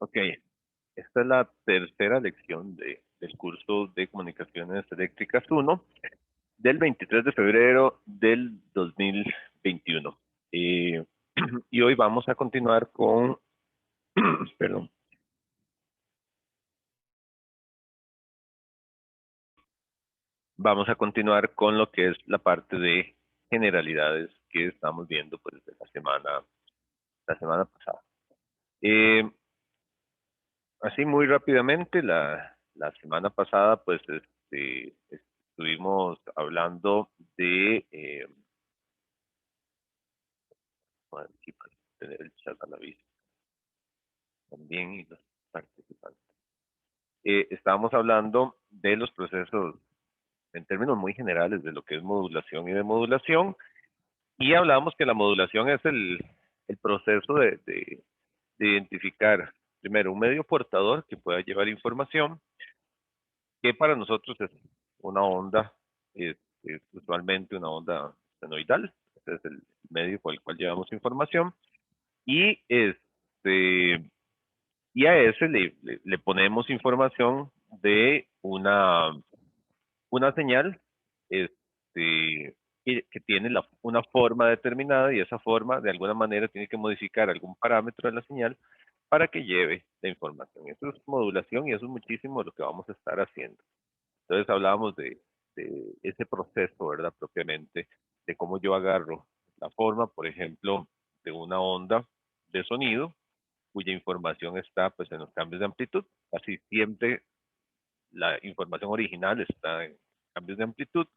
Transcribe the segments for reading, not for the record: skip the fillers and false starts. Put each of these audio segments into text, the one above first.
Ok, esta es la tercera lección del curso de Comunicaciones Eléctricas 1 del 23 de febrero del 2021. Eh, y hoy vamos a continuar con, perdón, vamos a continuar con lo que es la parte de generalidades que estamos viendo pues de la semana pasada. Eh, Así muy rápidamente, la semana pasada pues estuvimos hablando de bueno, aquí para tener el chat a la vista también y los participantes. Estábamos hablando de los procesos en términos muy generales de lo que es modulación y demodulación y hablamos que la modulación es el proceso de identificar primero un medio portador que pueda llevar información que para nosotros es una onda, es usualmente una onda senoidal, ese es el medio por el cual llevamos información, y y a ese le ponemos información de una señal que tiene una forma determinada y esa forma de alguna manera tiene que modificar algún parámetro de la señal para que lleve la información. Eso es modulación y eso es muchísimo lo que vamos a estar haciendo. Entonces hablábamos de ese proceso, ¿verdad? Propiamente, de cómo yo agarro la forma, por ejemplo, de una onda de sonido, cuya información está pues en los cambios de amplitud. Casi siempre la información original está en cambios de amplitud.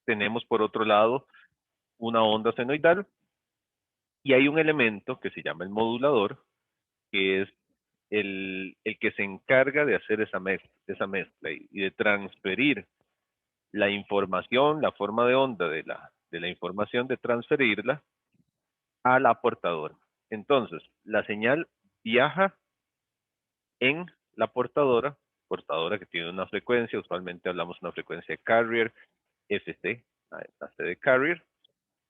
Tenemos por otro lado una onda senoidal y hay un elemento que se llama el modulador, que es el que se encarga de hacer esa mezcla y de transferir la información, la forma de onda de la información, de transferirla a la portadora. Entonces, la señal viaja en la portadora que tiene una frecuencia, usualmente hablamos de una frecuencia de carrier, FC, la C de carrier,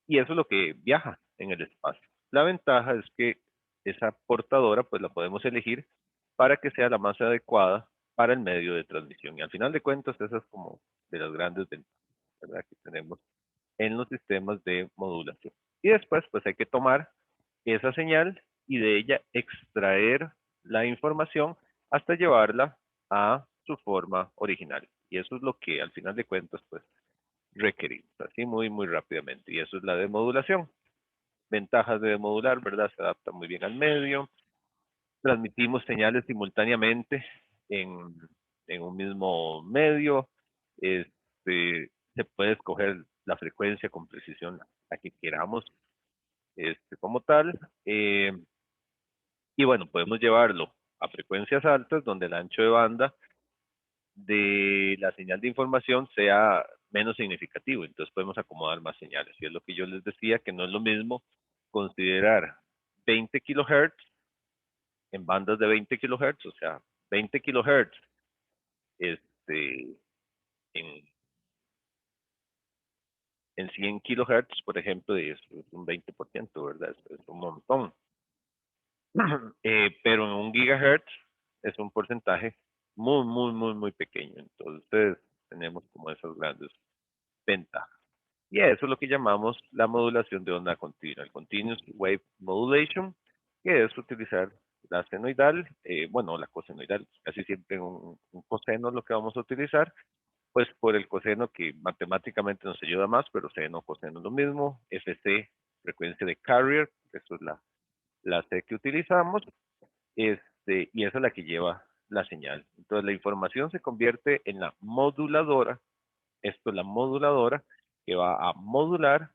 y eso es lo que viaja en el espacio. La ventaja es que esa portadora pues la podemos elegir para que sea la más adecuada para el medio de transmisión. Y al final de cuentas, esa es como de las grandes ventajas, ¿verdad? Que tenemos en los sistemas de modulación. Y después, pues hay que tomar esa señal y de ella extraer la información hasta llevarla a su forma original. Y eso es lo que al final de cuentas, pues requerimos, así muy, muy rápidamente. Y eso es la demodulación. Ventajas de demodular, ¿verdad? Se adapta muy bien al medio. Transmitimos señales simultáneamente en, en un mismo medio. Se puede escoger la frecuencia con precisión, la que queramos como tal. Y bueno, podemos llevarlo a frecuencias altas donde el ancho de banda de la señal de información sea menos significativo. Entonces podemos acomodar más señales. Y es lo que yo les decía, que no es lo mismo considerar 20 kilohertz en bandas de 20 kilohertz, o sea, 20 kilohertz este, en, en 100 kilohertz, por ejemplo, es un 20%, ¿verdad? Es un montón. Pero en un gigahertz es un porcentaje muy, muy, muy, muy pequeño. Entonces, tenemos como esas grandes ventajas. Y eso es lo que llamamos la modulación de onda continua, el Continuous Wave Modulation, que es utilizar la senoidal, bueno, la cosenoidal, casi siempre un coseno es lo que vamos a utilizar, pues por el coseno que matemáticamente nos ayuda más, pero seno, coseno es lo mismo, FC, frecuencia de carrier, eso es la C que utilizamos, y esa es la que lleva la señal. Entonces la información se convierte en la moduladora, esto es la moduladora que va a modular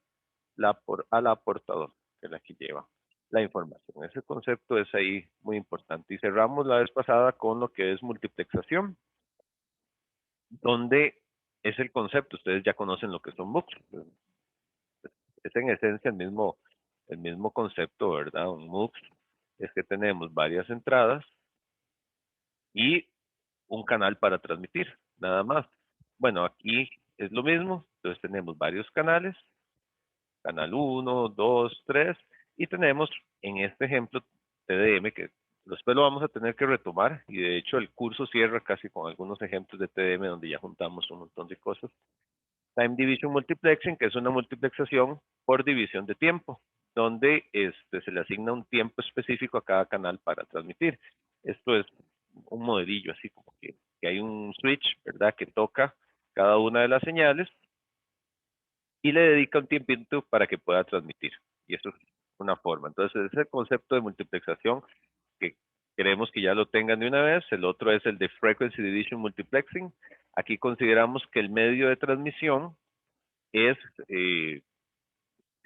a la portadora, que es la que lleva la información. Ese concepto es ahí muy importante. Y cerramos la vez pasada con lo que es multiplexación, donde es el concepto, ustedes ya conocen lo que son MUX, es en esencia el mismo concepto, ¿verdad? Un MUX es que tenemos varias entradas y un canal para transmitir, nada más. Bueno, aquí es lo mismo, entonces tenemos varios canales, canal 1, 2, 3, y tenemos en este ejemplo TDM, que Después lo vamos a tener que retomar y de hecho el curso cierra casi con algunos ejemplos de TDM donde ya juntamos un montón de cosas. Time Division Multiplexing, que es una multiplexación por división de tiempo, donde se le asigna un tiempo específico a cada canal para transmitir. Esto es un modelillo así como que hay un switch, ¿verdad? Que toca cada una de las señales y le dedica un tiempito para que pueda transmitir. Y eso es una forma. Entonces, ese concepto de multiplexación que queremos que ya lo tengan de una vez. El otro es el de Frequency Division Multiplexing. Aquí consideramos que el medio de transmisión es el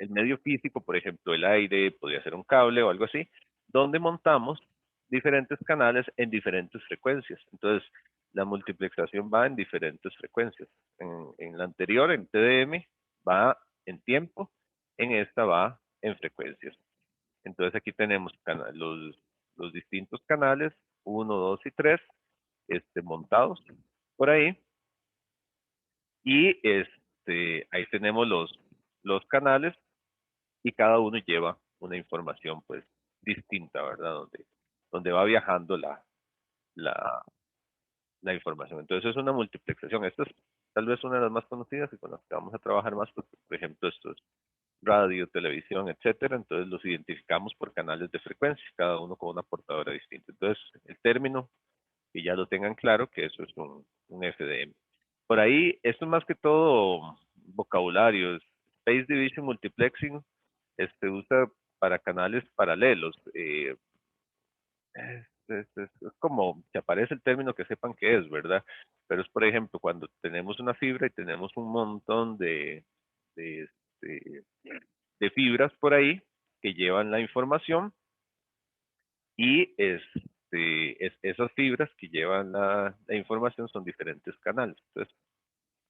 medio físico, por ejemplo, el aire, podría ser un cable o algo así, donde montamos diferentes canales en diferentes frecuencias. Entonces, la multiplexación va en diferentes frecuencias. En la anterior, en TDM, va en tiempo, en esta va en frecuencias. Entonces aquí tenemos los distintos canales, uno, 2 y 3, montados por ahí. Y ahí tenemos los canales y cada uno lleva una información pues distinta, ¿verdad? Donde va viajando la, la información. Entonces es una multiplexación. Esta es tal vez una de las más conocidas y con las que vamos a trabajar más, porque, por ejemplo, esto es radio, televisión, etcétera. Entonces los identificamos por canales de frecuencia, cada uno con una portadora distinta. Entonces el término, que ya lo tengan claro, que eso es un FDM. Por ahí, esto es más que todo vocabulario. Space Division Multiplexing usa para canales paralelos. Es como que aparece el término que sepan qué es, ¿verdad? Pero es, por ejemplo, cuando tenemos una fibra y tenemos un montón de, este, de fibras por ahí que llevan la información y esas fibras que llevan la información son diferentes canales. Entonces,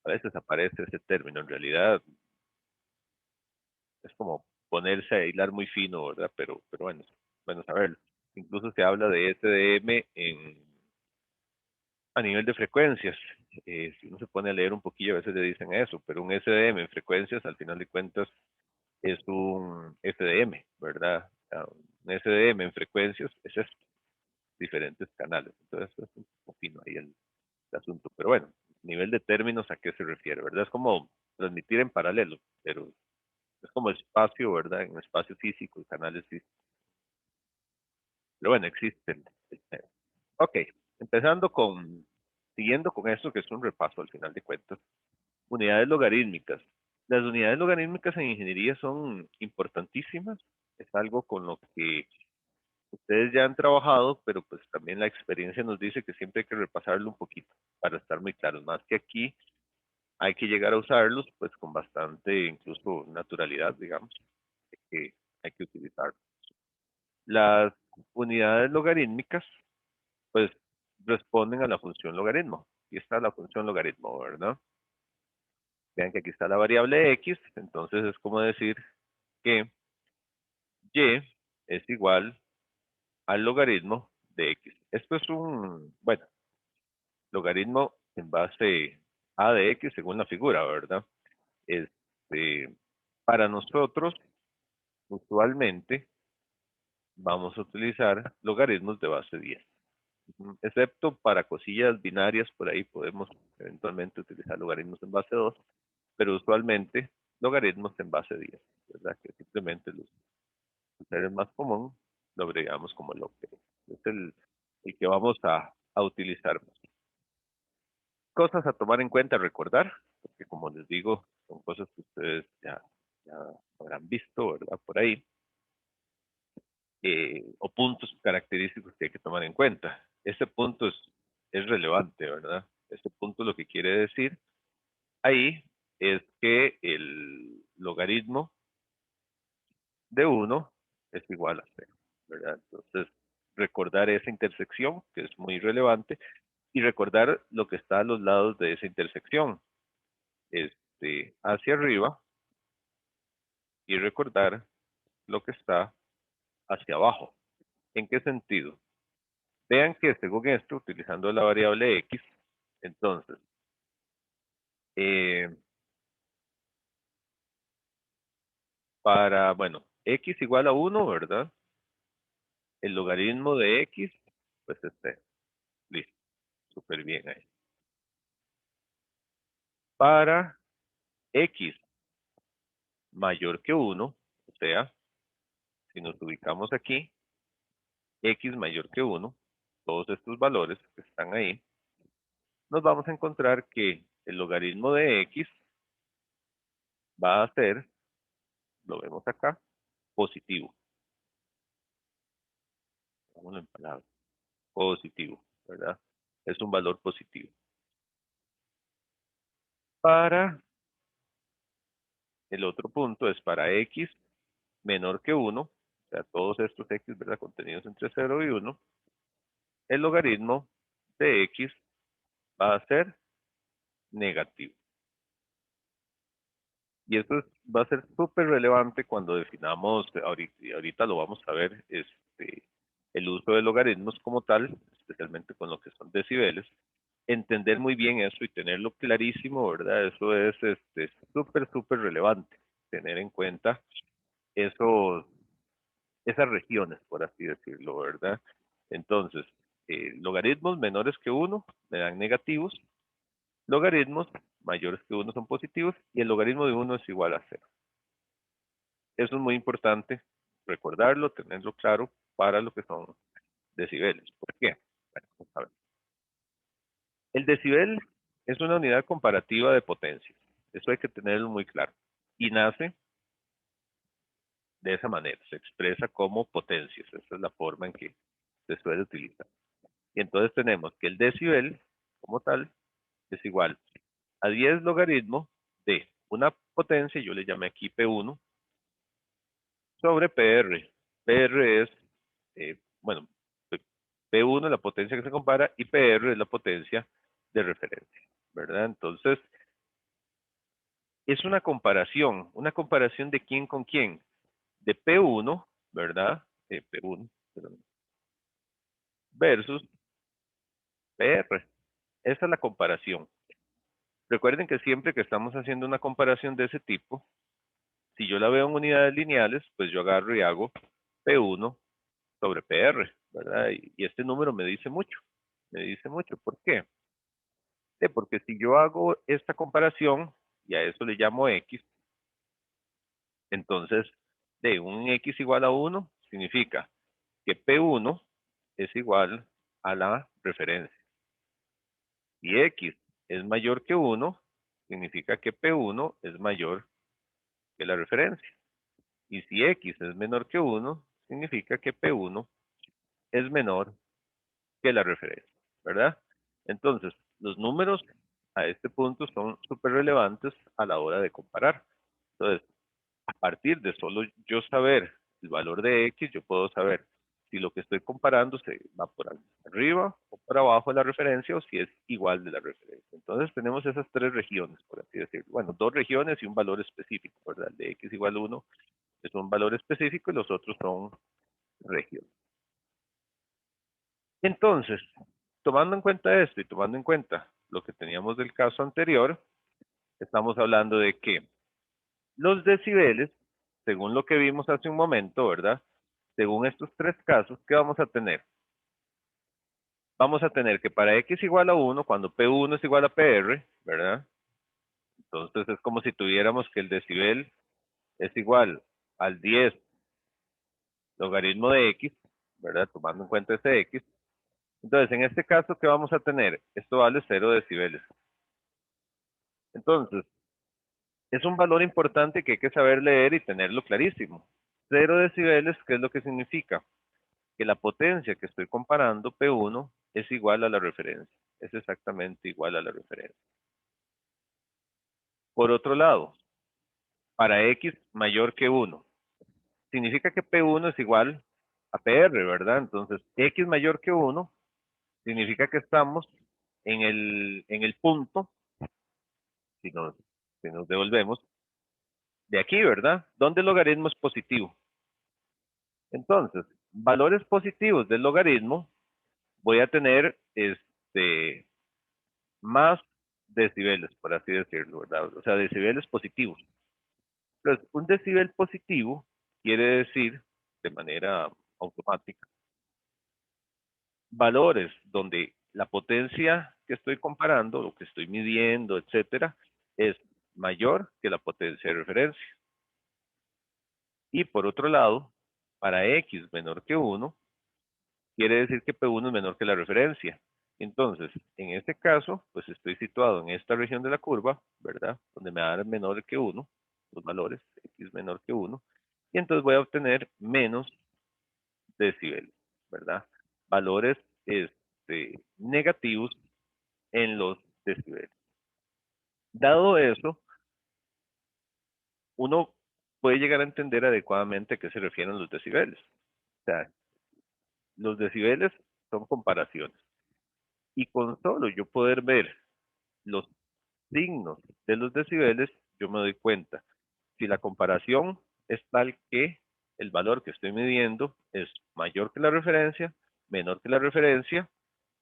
a veces aparece ese término. En realidad es como ponerse a hilar muy fino, ¿verdad? Pero bueno saberlo. Incluso se habla de SDM a nivel de frecuencias. Si uno se pone a leer un poquillo, a veces le dicen eso, pero un SDM en frecuencias, al final de cuentas, es un FDM, ¿verdad? Un SDM en frecuencias es esto, diferentes canales. Entonces, es un poco fino ahí el asunto. Pero bueno, nivel de términos, ¿a qué se refiere, verdad? Es como transmitir en paralelo, pero es como espacio, ¿verdad? En espacio físico, y canales físicos. Pero bueno, existen. Ok, empezando siguiendo con esto, que es un repaso al final de cuentas. Unidades logarítmicas. Las unidades logarítmicas en ingeniería son importantísimas. Es algo con lo que ustedes ya han trabajado, pero pues también la experiencia nos dice que siempre hay que repasarlo un poquito para estar muy claros. Más que aquí hay que llegar a usarlos pues con bastante incluso naturalidad, digamos, que hay que utilizarlos. Las unidades logarítmicas pues responden a la función logaritmo. Aquí está la función logaritmo, ¿verdad? Vean que aquí está la variable x, entonces es como decir que y es igual al logaritmo de x. Esto es bueno, logaritmo en base a de x según la figura, ¿verdad? Este, para nosotros, usualmente, vamos a utilizar logaritmos de base 10. Excepto para cosillas binarias, por ahí podemos eventualmente utilizar logaritmos en base 2, pero usualmente logaritmos en base 10, ¿verdad? Que simplemente los seres más común lo agregamos como log de x. Es el que vamos a utilizar. Cosas a tomar en cuenta, recordar, porque como les digo, son cosas que ustedes ya habrán visto, ¿verdad? Por ahí, o puntos característicos que hay que tomar en cuenta. Este punto es relevante, ¿verdad? Este punto lo que quiere decir ahí es que el logaritmo de 1 es igual a 0, ¿verdad? Entonces, recordar esa intersección, que es muy relevante, y recordar lo que está a los lados de esa intersección, hacia arriba, y recordar lo que está hacia abajo. ¿En qué sentido? Vean que según esto, utilizando la variable x, entonces, eh, bueno, x igual a 1, ¿verdad? el logaritmo de x, pues listo, súper bien ahí. Para x mayor que 1, o sea, si nos ubicamos aquí, x mayor que 1, todos estos valores que están ahí, nos vamos a encontrar que el logaritmo de x va a ser, lo vemos acá, positivo. Vámonos en palabras, positivo, ¿verdad? Es un valor positivo. Para el otro punto es para x menor que 1, o sea, todos estos x, ¿verdad? Contenidos entre 0 y 1, el logaritmo de x va a ser negativo. Y esto va a ser súper relevante cuando definamos, ahorita lo vamos a ver, el uso de logaritmos como tal, especialmente con lo que son decibeles, entender muy bien eso y tenerlo clarísimo, ¿verdad? Eso es súper, súper relevante, tener en cuenta esos, esas regiones, por así decirlo, ¿verdad? Entonces, logaritmos menores que 1 me dan negativos, logaritmos mayores que 1 son positivos y el logaritmo de 1 es igual a 0. Eso es muy importante recordarlo, tenerlo claro para lo que son decibeles. ¿Por qué? Bueno, vamos a ver. El decibel es una unidad comparativa de potencia. Eso hay que tenerlo muy claro. Y nace de esa manera, se expresa como potencias. Esa es la forma en que se suele utilizar. Y entonces tenemos que el decibel, como tal, es igual a 10 logaritmo de una potencia, yo le llamé aquí P1, sobre PR. PR es, bueno, P1 es la potencia que se compara y PR es la potencia de referencia, ¿verdad? Entonces, es una comparación de quién con quién, de P1, ¿verdad? P1, perdón, versus PR. Esa es la comparación. Recuerden que siempre que estamos haciendo una comparación de ese tipo, si yo la veo en unidades lineales, pues yo agarro y hago P1 sobre PR, ¿verdad? Y este número me dice mucho, me dice mucho. ¿Por qué? Porque si yo hago esta comparación, y a eso le llamo X, entonces de un X igual a 1 significa que P1 es igual a la referencia. Si X es mayor que 1, significa que P1 es mayor que la referencia. Y si X es menor que 1, significa que P1 es menor que la referencia, ¿verdad? Entonces, los números a este punto son súper relevantes a la hora de comparar. Entonces, a partir de solo yo saber el valor de X, yo puedo saber si lo que estoy comparando se va por arriba o por abajo de la referencia o si es igual de la referencia. Entonces tenemos esas tres regiones, por así decirlo. Bueno, dos regiones y un valor específico, ¿verdad? El de X igual a 1 es un valor específico y los otros son regiones. Entonces, tomando en cuenta esto y tomando en cuenta lo que teníamos del caso anterior, estamos hablando de que los decibeles, según lo que vimos hace un momento, ¿verdad? Según estos tres casos, ¿qué vamos a tener? Vamos a tener que para x igual a 1, cuando P1 es igual a PR, ¿verdad? Entonces es como si tuviéramos que el decibel es igual al 10 logaritmo de x, ¿verdad? Tomando en cuenta ese x. Entonces, en este caso, ¿qué vamos a tener? Esto vale 0 decibeles. Entonces, es un valor importante que hay que saber leer y tenerlo clarísimo. 0 decibeles, ¿qué es lo que significa? Que la potencia que estoy comparando, P1, es igual a la referencia. Es exactamente igual a la referencia. Por otro lado, para X mayor que 1, significa que P1 es igual a PR, ¿verdad? Entonces, X mayor que 1 significa que estamos en el punto, si nos, si nos devolvemos, de aquí, ¿verdad? Donde el logaritmo es positivo. Entonces, valores positivos del logaritmo, voy a tener más decibeles, por así decirlo, ¿verdad? O sea, decibeles positivos. Entonces, un decibel positivo quiere decir, de manera automática, valores donde la potencia que estoy comparando, lo que estoy midiendo, etcétera, es mayor que la potencia de referencia. Y por otro lado, para x menor que 1, quiere decir que P1 es menor que la referencia. Entonces, en este caso, pues estoy situado en esta región de la curva, ¿verdad? Donde me da menor que 1, los valores, x menor que 1, y entonces voy a obtener menos decibeles, ¿verdad? Valores negativos en los decibeles. Dado eso, uno puede llegar a entender adecuadamente a qué se refieren los decibeles. O sea, los decibeles son comparaciones. Y con solo yo poder ver los signos de los decibeles, yo me doy cuenta si la comparación es tal que el valor que estoy midiendo es mayor que la referencia, menor que la referencia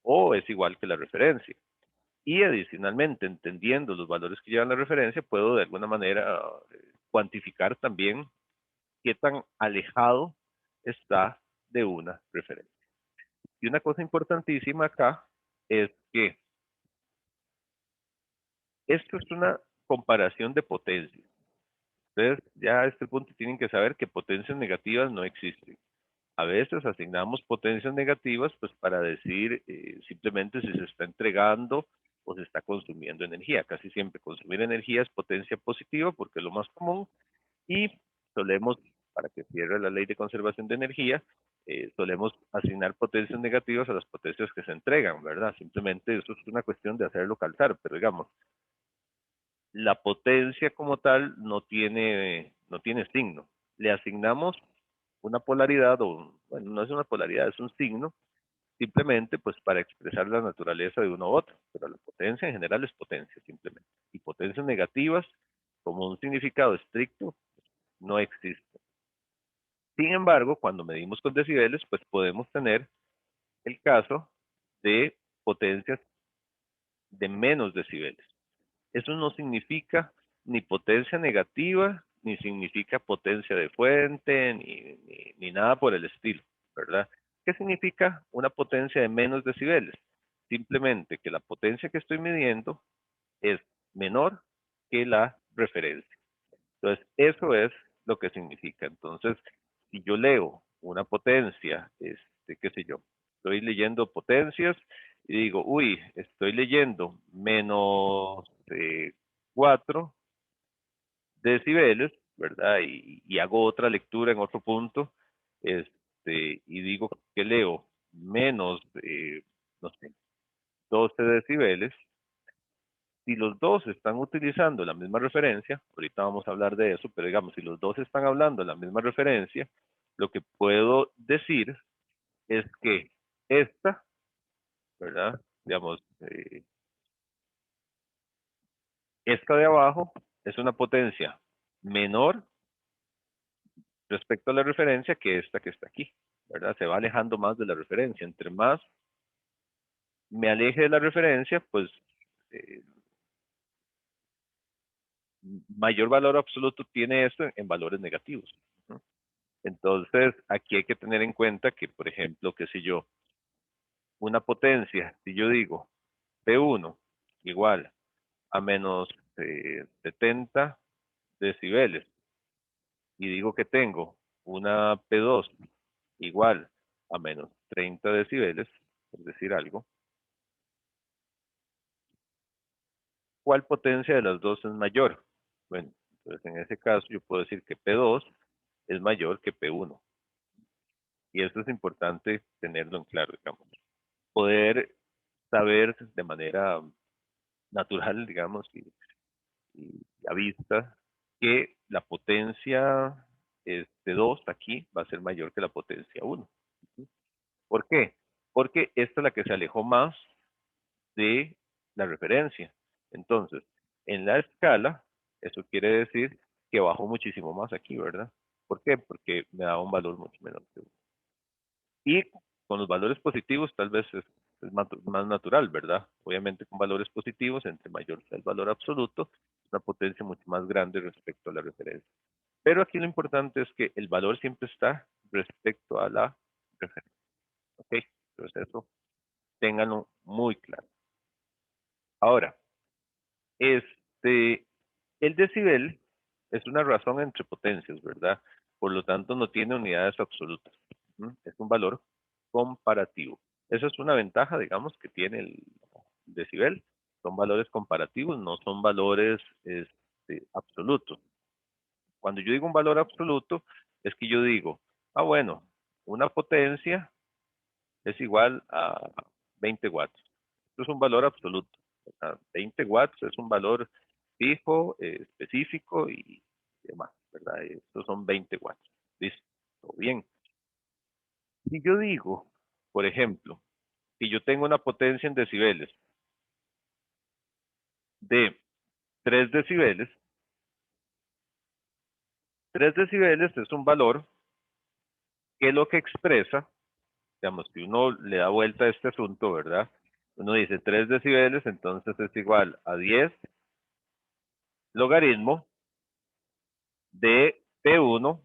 o es igual que la referencia. Y adicionalmente, entendiendo los valores que llevan la referencia, puedo de alguna manera cuantificar también qué tan alejado está de una referencia. Y una cosa importantísima acá es que esto es una comparación de potencias. Ustedes ya a este punto tienen que saber que potencias negativas no existen. A veces asignamos potencias negativas pues para decir simplemente si se está entregando o se está consumiendo energía. Casi siempre consumir energía es potencia positiva porque es lo más común y solemos, para que cierre la ley de conservación de energía, solemos asignar potencias negativas a las potencias que se entregan, ¿verdad? Simplemente eso es una cuestión de hacerlo calzar, pero digamos, la potencia como tal no tiene signo. Le asignamos una polaridad, o bueno, no es una polaridad, es un signo, simplemente pues para expresar la naturaleza de uno u otro, pero la potencia en general es potencia simplemente. Y potencias negativas, como un significado estricto, no existe. Sin embargo, cuando medimos con decibeles, pues podemos tener el caso de potencias de menos decibeles. Eso no significa ni potencia negativa, ni significa potencia de fuente, ni nada por el estilo, ¿verdad? ¿Qué significa una potencia de menos decibeles? Simplemente que la potencia que estoy midiendo es menor que la referencia. Entonces, eso es lo que significa. Entonces, si yo leo una potencia, qué sé yo, estoy leyendo potencias y digo, uy, estoy leyendo menos 4 decibeles, ¿verdad? Y hago otra lectura en otro punto, y digo que leo menos, no sé, 12 decibeles, si los dos están utilizando la misma referencia, ahorita vamos a hablar de eso, pero digamos, si los dos están hablando la misma referencia, lo que puedo decir es que esta, ¿verdad? Digamos, esta de abajo es una potencia menor respecto a la referencia que esta que está aquí, ¿verdad? Se va alejando más de la referencia. Entre más me aleje de la referencia, pues eh, mayor valor absoluto tiene esto en valores negativos, ¿no? Entonces, aquí hay que tener en cuenta que, por ejemplo, qué sé yo, una potencia, si yo digo P1 igual a menos 70 decibeles y digo que tengo una P2 igual a menos 30 decibeles, es decir, algo, ¿cuál potencia de las dos es mayor? Bueno, entonces en ese caso yo puedo decir que P2 es mayor que P1. Y esto es importante tenerlo en claro, digamos. Poder saber de manera natural, digamos, y a vista, que la potencia de 2 aquí va a ser mayor que la potencia 1. ¿Por qué? Porque esta es la que se alejó más de la referencia. Entonces, en la escala, eso quiere decir que bajó muchísimo más aquí, ¿verdad? ¿Por qué? Porque me da un valor mucho menor que 1. Y con los valores positivos tal vez es más natural, ¿verdad? Obviamente con valores positivos, entre mayor sea el valor absoluto, una potencia mucho más grande respecto a la referencia. Pero aquí lo importante es que el valor siempre está respecto a la referencia. ¿Ok? Entonces eso Ténganlo muy claro. Ahora, este, el decibel es una razón entre potencias, ¿verdad? Por lo tanto, no tiene unidades absolutas. Es un valor comparativo. Esa es una ventaja, digamos, que tiene el decibel. Son valores comparativos, no son valores absolutos. Cuando yo digo un valor absoluto, es que yo digo, bueno, una potencia es igual a 20 watts. Esto es un valor absoluto. 20 watts es un valor fijo, específico y demás, ¿verdad? Estos son 20 watts. Listo, todo bien. Si yo digo, por ejemplo, que yo tengo una potencia en decibeles de 3 decibeles, 3 decibeles es un valor que lo que expresa, digamos, si uno le da vuelta a este asunto, ¿verdad? Uno dice 3 decibeles, entonces es igual a 10 logaritmo de P1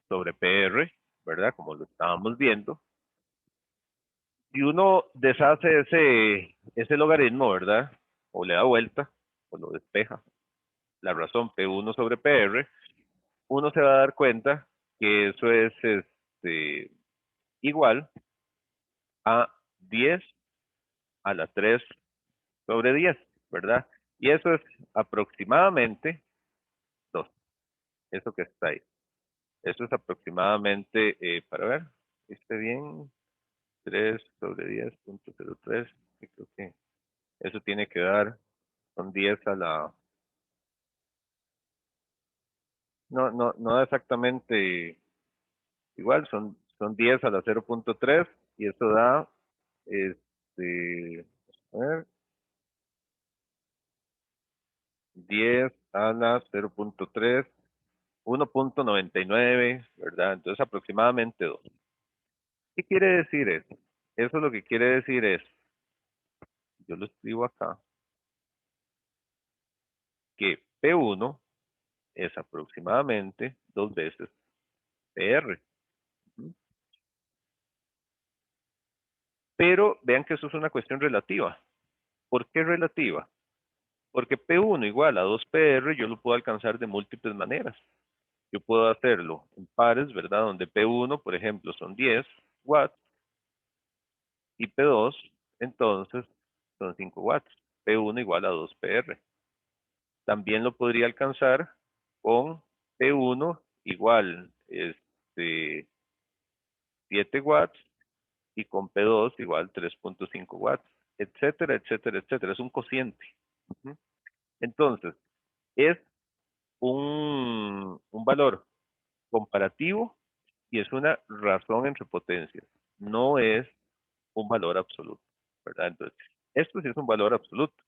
sobre PR, ¿verdad? Como lo estábamos viendo. Si uno deshace ese logaritmo, ¿verdad? O le da vuelta, o lo despeja, la razón P1 sobre PR, uno se va a dar cuenta que eso es igual a 10 a la 3 sobre 10, ¿verdad? Y eso es aproximadamente 2, eso que está ahí. Eso es aproximadamente, para ver, ¿esté bien? 3 sobre 10.03, creo que eso tiene que dar, son 10 a la, no da exactamente igual, son 10 a la 0.3 y eso da, a ver, 10 a la 0.3, 1.99, ¿verdad? Entonces aproximadamente 2. ¿Qué quiere decir eso? Eso lo que quiere decir es, yo lo escribo acá, que P1 es aproximadamente 2 veces PR. Pero vean que eso es una cuestión relativa. ¿Por qué relativa? Porque P1 igual a 2PR yo lo puedo alcanzar de múltiples maneras. Yo puedo hacerlo en pares, ¿verdad? Donde P1, por ejemplo, son 10 watts y P2, entonces, son 5 watts. P1 igual a 2PR. También lo podría alcanzar con P1 igual 7 watts y con P2 igual 3.5 watts, etcétera, etcétera, etcétera. Es un cociente. Entonces, es un valor comparativo y es una razón entre potencias. No es un valor absoluto, ¿verdad? Entonces, esto sí es un valor absoluto.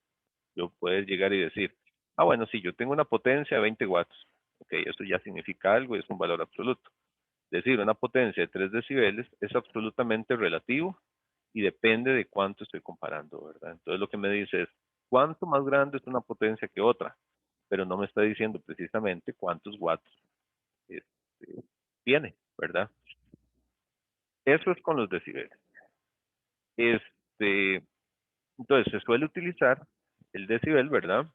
Yo puedo llegar y decir, bueno, si yo tengo una potencia de 20 watts, ok, eso ya significa algo y es un valor absoluto. Es decir, una potencia de 3 decibeles es absolutamente relativo y depende de cuánto estoy comparando, ¿verdad? Entonces lo que me dice es, ¿cuánto más grande es una potencia que otra? Pero no me está diciendo precisamente cuántos watts este, tiene, ¿verdad? Eso es con los decibeles. Este, entonces se suele utilizar el decibel, ¿verdad?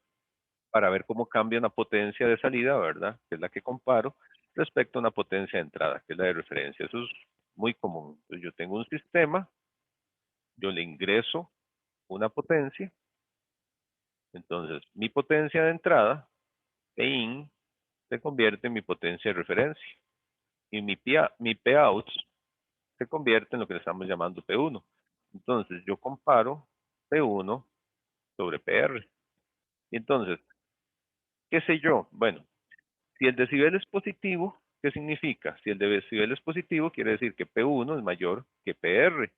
Para ver cómo cambia una potencia de salida, ¿verdad? Que es la que comparo, respecto a una potencia de entrada, que es la de referencia. Eso es muy común. Entonces, yo tengo un sistema, yo le ingreso una potencia, entonces mi potencia de entrada, P-in, se convierte en mi potencia de referencia. Y mi P-out se convierte en lo que le estamos llamando P1. Entonces yo comparo P1 sobre PR. Y entonces, ¿qué sé yo? Bueno, si el decibel es positivo, ¿qué significa? Si el decibel es positivo, quiere decir que P1 es mayor que PR.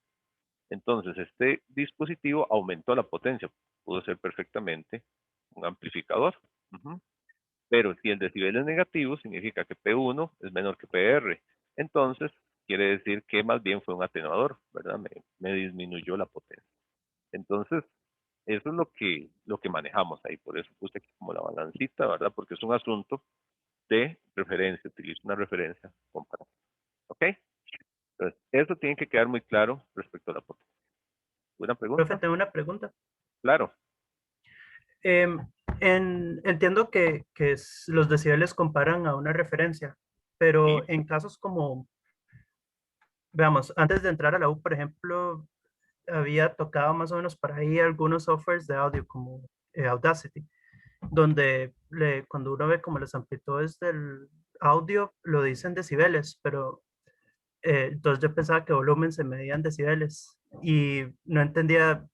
Entonces, este dispositivo aumentó la potencia. Pudo ser perfectamente un amplificador. Pero si el decibel es negativo, significa que P1 es menor que PR. Entonces, quiere decir que más bien fue un atenuador, ¿verdad? Me disminuyó la potencia. Entonces, eso es lo que manejamos ahí. Por eso puse aquí como la balancita, ¿verdad? Porque es un asunto de referencia. Utilizo una referencia comparativa. ¿Ok? Entonces, eso tiene que quedar muy claro respecto a la potencia. ¿Una Profe, pregunta? tengo una pregunta. Claro, Em, entiendo que los decibeles comparan a una referencia, sí, pero en casos como, veamos, antes de entrar a la U, por ejemplo, había tocado más o menos por ahí algunos softwares de audio como Audacity, donde cuando uno ve como las amplitudes del audio, lo dicen decibeles, pero entonces yo pensaba que volumen se medía en decibeles y no entendía.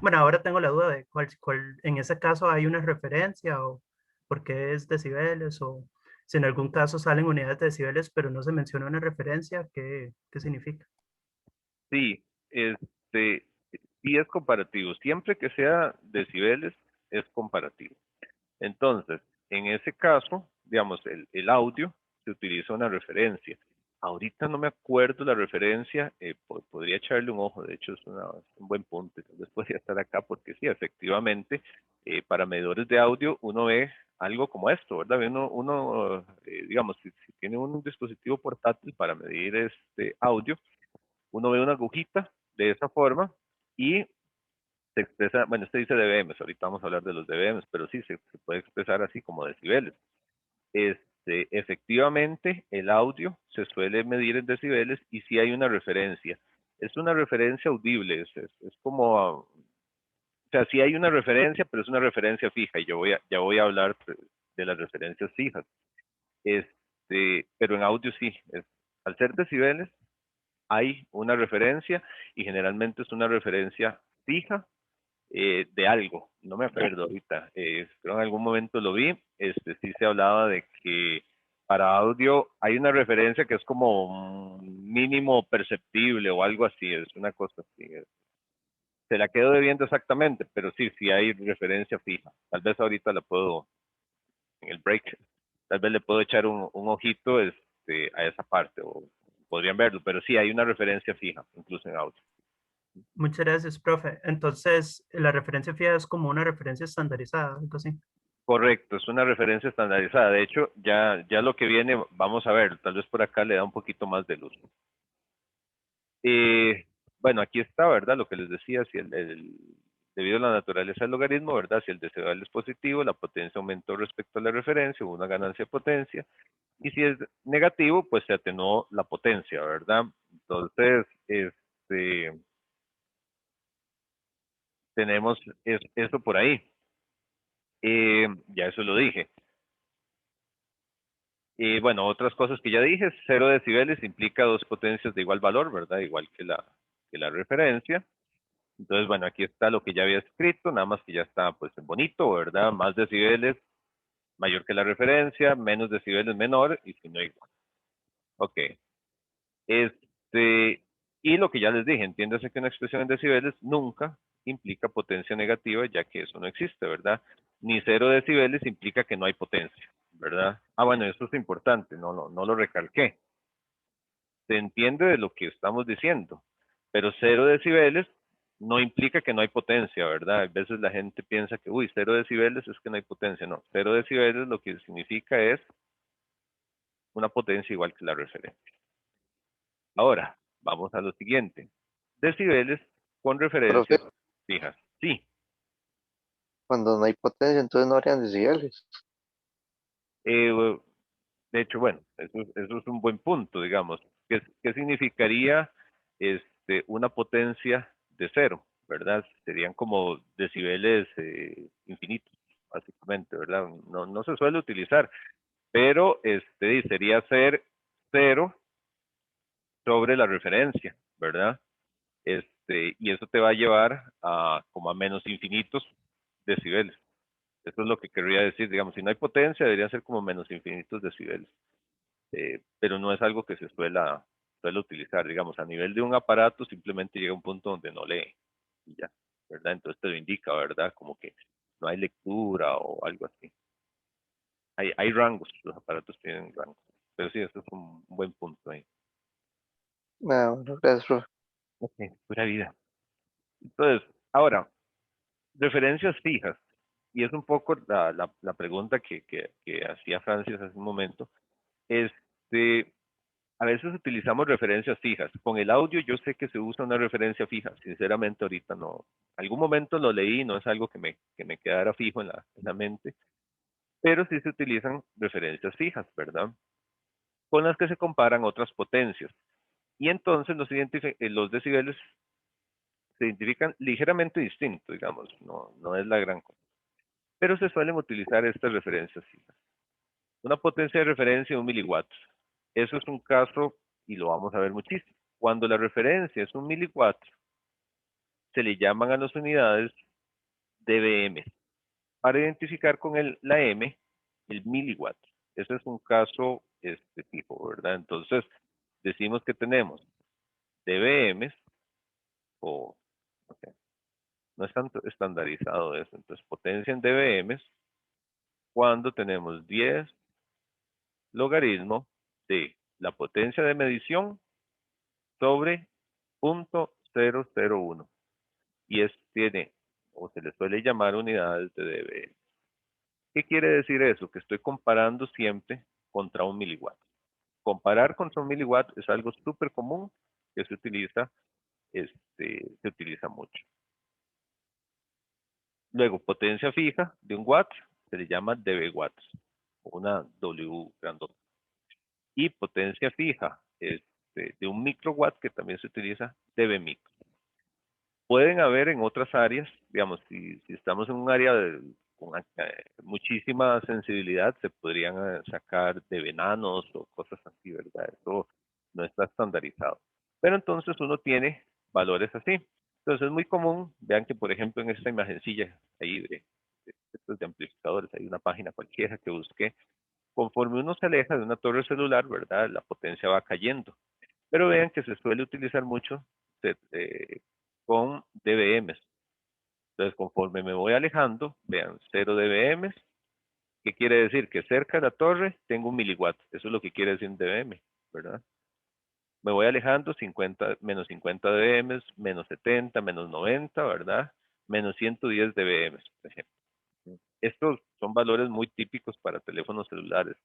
Bueno, ahora tengo la duda de cuál, en ese caso hay una referencia o por qué es decibeles o si en algún caso salen unidades de decibeles, pero no se menciona una referencia, ¿qué significa? sí, sí es comparativo. Siempre que sea decibeles, es comparativo. Entonces, en ese caso, digamos, el audio se utiliza una referencia. Ahorita no me acuerdo la referencia, podría echarle un ojo, de hecho es un buen punto, tal vez podría estar acá porque sí, efectivamente, para medidores de audio uno ve algo como esto, ¿verdad? Digamos, si tiene un dispositivo portátil para medir este audio, uno ve una agujita de esa forma y se expresa, bueno, este dice dBms, ahorita vamos a hablar de los dBms, pero sí, se puede expresar así como decibeles. Efectivamente, el audio se suele medir en decibeles y sí hay una referencia. Es una referencia audible, es como, o sea, sí hay una referencia, pero es una referencia fija y ya voy a hablar de las referencias fijas. Pero en audio sí, al ser decibeles hay una referencia y generalmente es una referencia fija de algo, no me acuerdo ahorita, creo en algún momento lo vi, sí se hablaba de que para audio hay una referencia que es como un mínimo perceptible o algo así, es una cosa así. Se la quedo debiendo exactamente, pero sí, sí hay referencia fija. Tal vez ahorita la puedo, en el break, tal vez le puedo echar un ojito a esa parte, o podrían verlo, pero sí hay una referencia fija, incluso en audio. Muchas gracias, profe. Entonces, la referencia fija es como una referencia estandarizada, algo así. Correcto, es una referencia estandarizada. De hecho, ya lo que viene, vamos a ver, tal vez por acá le da un poquito más de luz. Eh, bueno, aquí está, ¿verdad? Lo que les decía, si debido a la naturaleza del logaritmo, ¿verdad? Si el decibel es positivo, la potencia aumentó respecto a la referencia, hubo una ganancia de potencia. Y si es negativo, pues se atenuó la potencia, ¿verdad? Entonces, tenemos eso por ahí. Ya eso lo dije. Y bueno, otras cosas que ya dije, 0 decibeles implica dos potencias de igual valor, ¿verdad? Igual que la referencia. Entonces, bueno, aquí está lo que ya había escrito, nada más que ya está pues en bonito, ¿verdad? Más decibeles mayor que la referencia, menos decibeles menor y si no igual. Ok. Este, y lo que ya les dije, entiéndase que una expresión en decibeles nunca implica potencia negativa, ya que eso no existe, ¿verdad? Ni 0 decibeles implica que no hay potencia, ¿verdad? Ah, bueno, eso es importante, no lo recalqué. Se entiende de lo que estamos diciendo, pero 0 decibeles no implica que no hay potencia, ¿verdad? A veces la gente piensa que, uy, 0 decibeles es que no hay potencia. No, 0 decibeles lo que significa es una potencia igual que la referencia. Ahora, vamos a lo siguiente. Decibeles con Profe, referencias fijas. Sí, cuando no hay potencia, entonces no habrían decibeles. eh, de hecho, bueno, eso es un buen punto, digamos. ¿Qué significaría una potencia de cero, verdad? Serían como decibeles infinitos, básicamente, ¿verdad? No se suele utilizar, pero sería ser cero sobre la referencia, ¿verdad? Y eso te va a llevar a como a menos infinitos decibeles. Eso es lo que querría decir, digamos, si no hay potencia, deberían ser como menos infinitos decibeles. Pero no es algo que suele utilizar, digamos, a nivel de un aparato simplemente llega a un punto donde no lee y ya, ¿verdad? Entonces te lo indica, ¿verdad? Como que no hay lectura o algo así. Hay rangos, los aparatos tienen rangos, pero sí, eso es un buen punto ahí. Ah, bueno, gracias, profe. Ok, pura vida. Entonces, ahora, referencias fijas, y es un poco la pregunta que hacía Francis hace un momento, este, A veces utilizamos referencias fijas. Con el audio yo sé que se usa una referencia fija. Sinceramente ahorita no. Algún momento lo leí, no es algo que me quedara fijo en la mente, pero sí se utilizan referencias fijas, ¿verdad? Con las que se comparan otras potencias. Y entonces los decibeles se identifican ligeramente distintos, digamos, no es la gran cosa. Pero se suelen utilizar estas referencias fijas. Una potencia de referencia de 1 miliwatt. Eso es un caso, y lo vamos a ver muchísimo. Cuando la referencia es 1 miliwatt, se le llaman a las unidades dBm, para identificar con la M el miliwatt. Ese es un caso tipo, ¿verdad? Entonces, decimos que tenemos dBm, o okay, no es tanto estandarizado eso. Entonces, potencia en dBm cuando tenemos 10 logaritmo de la potencia de medición sobre 0.001. Y es, tiene, o se le suele llamar unidades de dB. ¿Qué quiere decir eso? Que estoy comparando siempre contra 1 miliwatt. Comparar contra 1 miliwatt es algo súper común que se utiliza mucho. Luego, potencia fija de 1 watt se le llama dB watts, o una W grandota. Y potencia fija de 1 microwatt, que también se utiliza, dB micro. Pueden haber en otras áreas, digamos, si estamos en un área con muchísima sensibilidad, se podrían sacar dB nanos o cosas así, ¿verdad? Eso no está estandarizado. Pero entonces uno tiene valores así. Entonces es muy común, vean que por ejemplo en esta imagencilla ahí de amplificadores, hay una página cualquiera que busque, conforme uno se aleja de una torre celular, ¿verdad? La potencia va cayendo. Pero vean que se suele utilizar mucho con dBm. Entonces, conforme me voy alejando, vean, 0 dBm, ¿qué quiere decir? Que cerca de la torre tengo 1 miliwatt. Eso es lo que quiere decir en dBm, ¿verdad? Me voy alejando, menos 50 dBm, menos 70, menos 90, ¿verdad? Menos 110 dBm, por ejemplo. Estos son valores muy típicos para teléfonos celulares.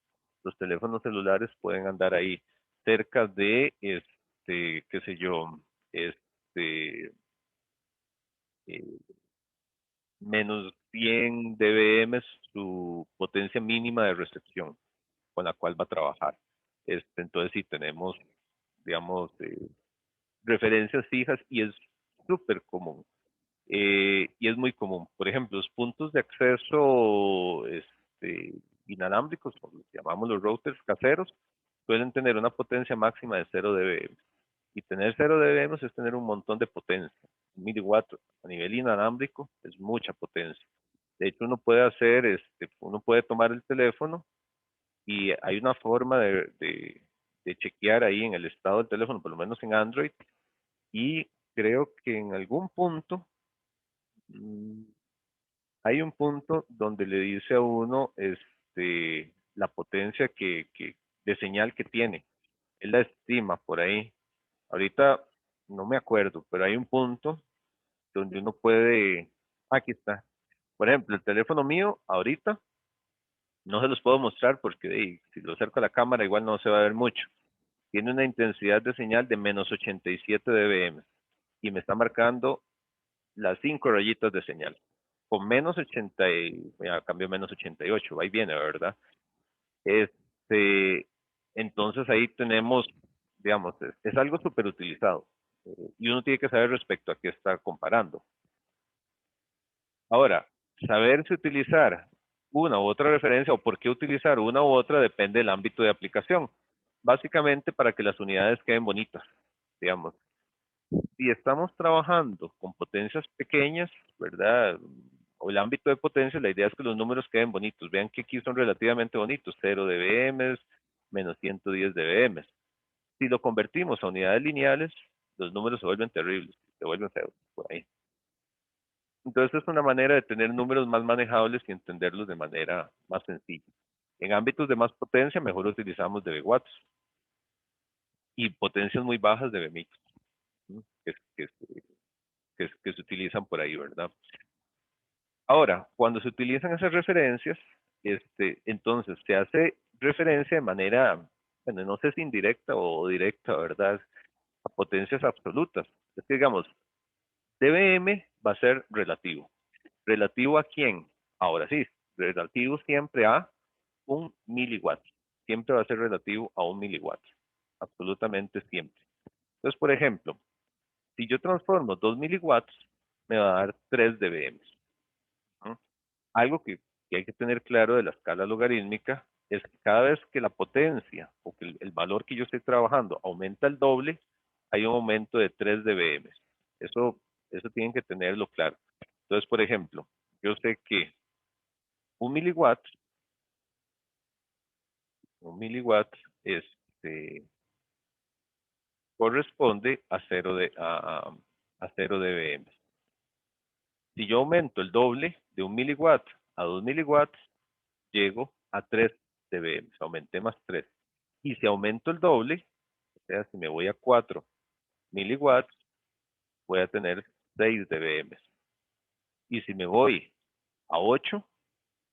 Los teléfonos celulares pueden andar ahí cerca de, qué sé yo, este, eh, menos 100 dBm su potencia mínima de recepción con la cual va a trabajar. Entonces, sí tenemos, digamos, referencias fijas y es súper común. Y es muy común. Por ejemplo, los puntos de acceso inalámbricos, como los llamamos los routers caseros, suelen tener una potencia máxima de 0 dBm. Y tener 0 dBm es tener un montón de potencia. 1 miliwatt a nivel inalámbrico es mucha potencia. De hecho, uno puede tomar el teléfono y hay una forma de chequear ahí en el estado del teléfono, por lo menos en Android, y creo que en algún punto mm, hay un punto donde le dice a uno la potencia de señal que tiene. Él la estima por ahí. Ahorita no me acuerdo, pero hay un punto donde uno puede, aquí está. Por ejemplo, el teléfono mío ahorita no se los puedo mostrar porque si lo acerco a la cámara igual no se va a ver mucho. Tiene una intensidad de señal de menos 87 dBm y me está marcando las 5 rayitas de señal. Con menos 80, ya cambió menos 88, ahí viene, ¿verdad? Este, entonces ahí tenemos, digamos, es algo súper utilizado y uno tiene que saber respecto a qué está comparando. Ahora, saber si utilizar una u otra referencia o por qué utilizar una u otra depende del ámbito de aplicación. Básicamente para que las unidades queden bonitas, digamos. Si estamos trabajando con potencias pequeñas, ¿verdad? O el ámbito de potencia, la idea es que los números queden bonitos. Vean que aquí son relativamente bonitos, 0 dBm, menos 110 dBm. Si lo convertimos a unidades lineales, los números se vuelven terribles, se vuelven feos, por ahí. Entonces es una manera de tener números más manejables y entenderlos de manera más sencilla. En ámbitos de más potencia, mejor utilizamos dB watts y potencias muy bajas dB micros, ¿no? que se utilizan por ahí, ¿verdad? Ahora, cuando se utilizan esas referencias, entonces se hace referencia de manera, bueno, no sé si indirecta o directa, ¿verdad? A potencias absolutas. Es que digamos, dBm va a ser relativo. ¿Relativo a quién? Ahora sí, relativo siempre a un miliwatt. Siempre va a ser relativo a un miliwatt. Absolutamente siempre. Entonces, por ejemplo, si yo transformo 2 miliwatts, me va a dar 3 dBm. ¿No? Algo que hay que tener claro de la escala logarítmica es que cada vez que la potencia o que el valor que yo estoy trabajando aumenta el doble, hay un aumento de 3 dBm. Eso tienen que tenerlo claro. Entonces, por ejemplo, yo sé que un miliwatt, un miliwatt este, corresponde a 0 dBm. Si yo aumento el doble de un miliwatt a 2 miliwatts, llego a 3 dBm, aumenté más 3. Y si aumento el doble, o sea, si me voy a 4 miliwatts, voy a tener 6 dBm. Y si me voy a 8,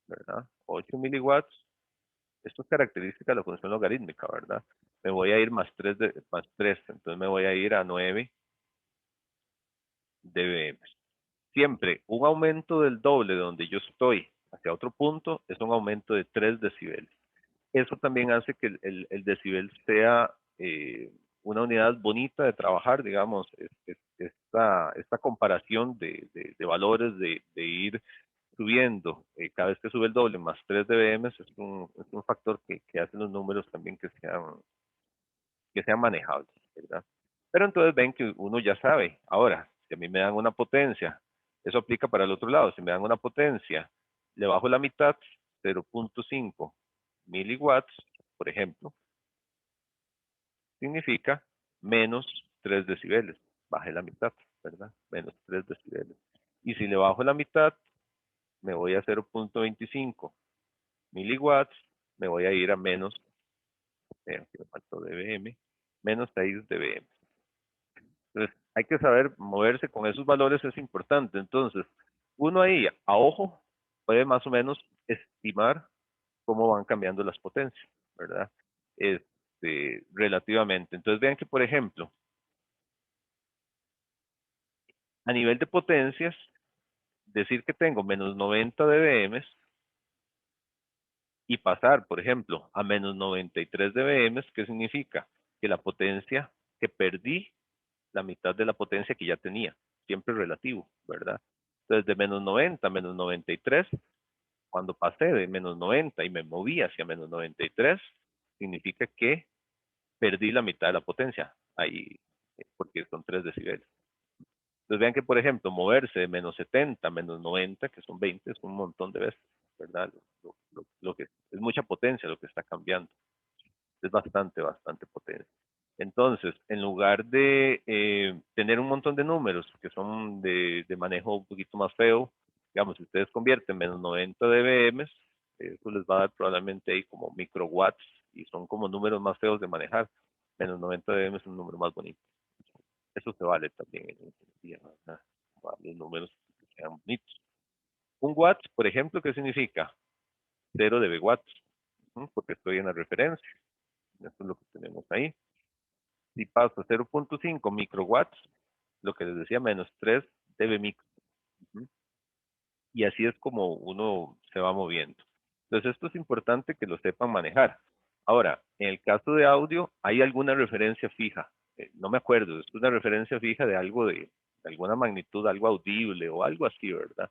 ¿verdad? 8 miliwatts, esto es característica de la función logarítmica, ¿verdad? Me voy a ir más 3, más 3, entonces me voy a ir a 9 dBm. Siempre un aumento del doble de donde yo estoy hacia otro punto es un aumento de 3 decibeles. Eso también hace que el decibel sea una unidad bonita de trabajar, digamos, esta comparación de valores, de ir subiendo cada vez que sube el doble más 3 dBm es un factor que hace los números también que sean manejables, ¿verdad? Pero entonces ven que uno ya sabe, ahora, si a mí me dan una potencia, eso aplica para el otro lado, si me dan una potencia, le bajo la mitad, 0.5 miliwatts, por ejemplo, significa menos 3 decibeles, baje la mitad, ¿verdad? Menos 3 decibeles. Y si le bajo la mitad, me voy a 0.25 miliwatts, me voy a ir a menos, aquí me faltó dBm, menos 6 dBm. Entonces, hay que saber moverse con esos valores, es importante. Entonces, uno ahí, a ojo, puede más o menos estimar cómo van cambiando las potencias, ¿verdad? Relativamente. Entonces, vean que, por ejemplo, a nivel de potencias, decir que tengo menos 90 dBm y pasar, por ejemplo, a menos 93 dBm, ¿qué significa? Que la potencia, que perdí la mitad de la potencia que ya tenía, siempre relativo, ¿verdad? Entonces, de menos 90 a menos 93, cuando pasé de menos 90 y me moví hacia menos 93, significa que perdí la mitad de la potencia, ahí, porque son 3 decibeles. Entonces vean que, por ejemplo, moverse de menos 70 a menos 90, que son 20, es un montón de veces, ¿verdad? Lo que es mucha potencia lo que está cambiando. Es bastante, bastante potencia. Entonces, en lugar de tener un montón de números que son de manejo un poquito más feo, digamos, si ustedes convierten menos 90 dBm, eso les va a dar probablemente ahí como microwatts y son como números más feos de manejar. Menos 90 dBm es un número más bonito. Eso se vale también en ingeniería, ¿verdad? Los números que sean bonitos. Un watt, por ejemplo, ¿qué significa? 0 dB watts, porque estoy en la referencia. Eso es lo que tenemos ahí. Si paso a 0.5 microwatts, lo que les decía, menos 3 dB micro. Y así es como uno se va moviendo. Entonces, esto es importante que lo sepan manejar. Ahora, en el caso de audio, ¿hay alguna referencia fija? No me acuerdo, es una referencia fija de algo de alguna magnitud, algo audible o algo así, ¿verdad?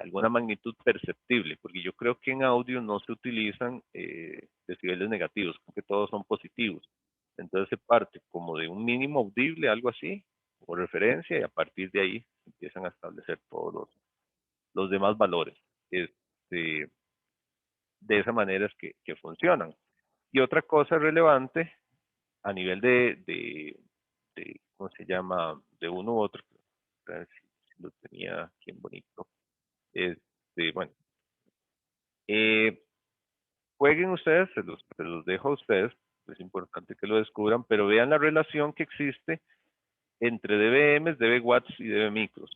Alguna magnitud perceptible, porque yo creo que en audio no se utilizan decibeles negativos, creo que todos son positivos. Entonces se parte como de un mínimo audible, algo así, o referencia, y a partir de ahí empiezan a establecer todos los demás valores. Este, de esa manera es que funcionan. Y otra cosa relevante a nivel ¿cómo se llama? De uno u otro, a ver si lo tenía aquí en bonito. Bueno, eh, jueguen ustedes, se los dejo a ustedes, es importante que lo descubran, pero vean la relación que existe entre dBm, dB watts y dB micros.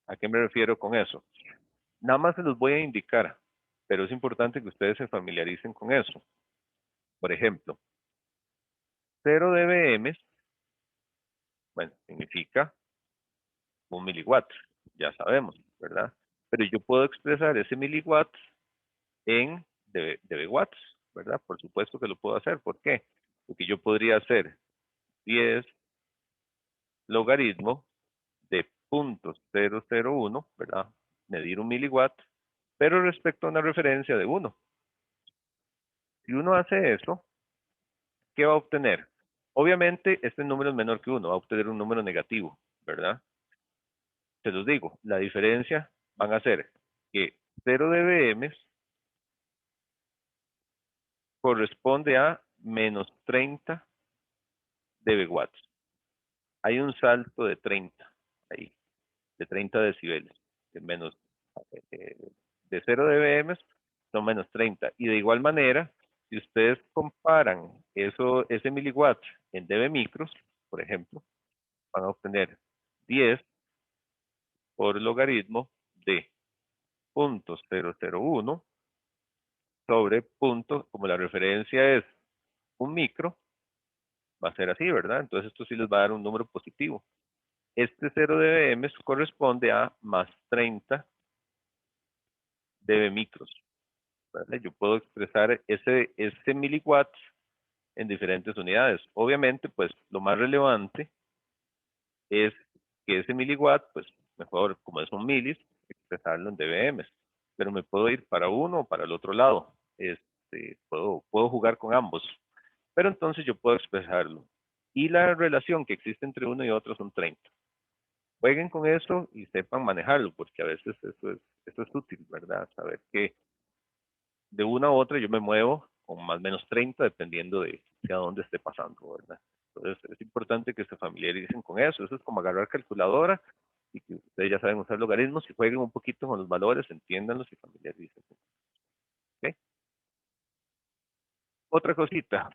¿A qué me refiero con eso? Nada más se los voy a indicar, pero es importante que ustedes se familiaricen con eso. Por ejemplo, 0 dBm, bueno, significa 1 miliwatt, ya sabemos, ¿verdad? Pero yo puedo expresar ese miliwatt en dBwatts, ¿verdad? Por supuesto que lo puedo hacer. ¿Por qué? Porque yo podría hacer 10 logaritmo de 0.001, ¿verdad? Medir 1 miliwatt, pero respecto a una referencia de 1. Si uno hace eso, ¿qué va a obtener? Obviamente, este número es menor que 1, va a obtener un número negativo, ¿verdad? Se los digo, la diferencia van a ser que 0 dBm corresponde a menos 30 dBwatts. Hay un salto de 30 ahí, de 30 decibeles, de menos eh, de 0 dBm son menos 30. Y de igual manera, si ustedes comparan ese miliwatt en dB micros, por ejemplo, van a obtener 10 por logaritmo de 0.001 sobre punto, como la referencia es un micro, va a ser así, ¿verdad? Entonces esto sí les va a dar un número positivo. Este 0 dBm corresponde a más 30 dB micros, ¿vale? Yo puedo expresar ese miliwatt en diferentes unidades. Obviamente, pues lo más relevante es que ese miliwatt, pues mejor, como es un milis, expresarlo en dBm. Pero me puedo ir para uno o para el otro lado. Puedo jugar con ambos. Pero entonces yo puedo expresarlo. Y la relación que existe entre uno y otro son 30. Jueguen con eso y sepan manejarlo, porque a veces eso es útil, ¿verdad? Saber que de una a otra yo me muevo con más o menos 30, dependiendo de a dónde esté pasando, ¿verdad? Entonces es importante que se familiaricen con eso. Eso es como agarrar calculadora y que ustedes ya saben usar logaritmos y jueguen un poquito con los valores, entiéndanlos y familiaricen. ¿Okay? Otra cosita,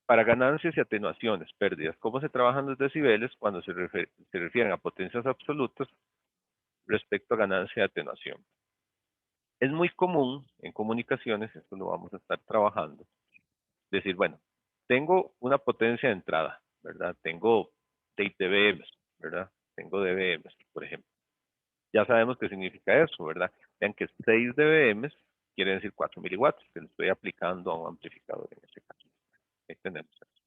para ganancias y atenuaciones, pérdidas, ¿cómo se trabajan los decibeles cuando se refieren a potencias absolutas respecto a ganancia y atenuación? Es muy común en comunicaciones, esto lo vamos a estar trabajando, decir, bueno, tengo una potencia de entrada, ¿verdad? Tengo 6 dBm, ¿verdad? Tengo dBm, por ejemplo. Ya sabemos qué significa eso, ¿verdad? Vean que 6 dBm quiere decir 4 miliwatts, que le estoy aplicando a un amplificador en este caso. Ahí tenemos eso.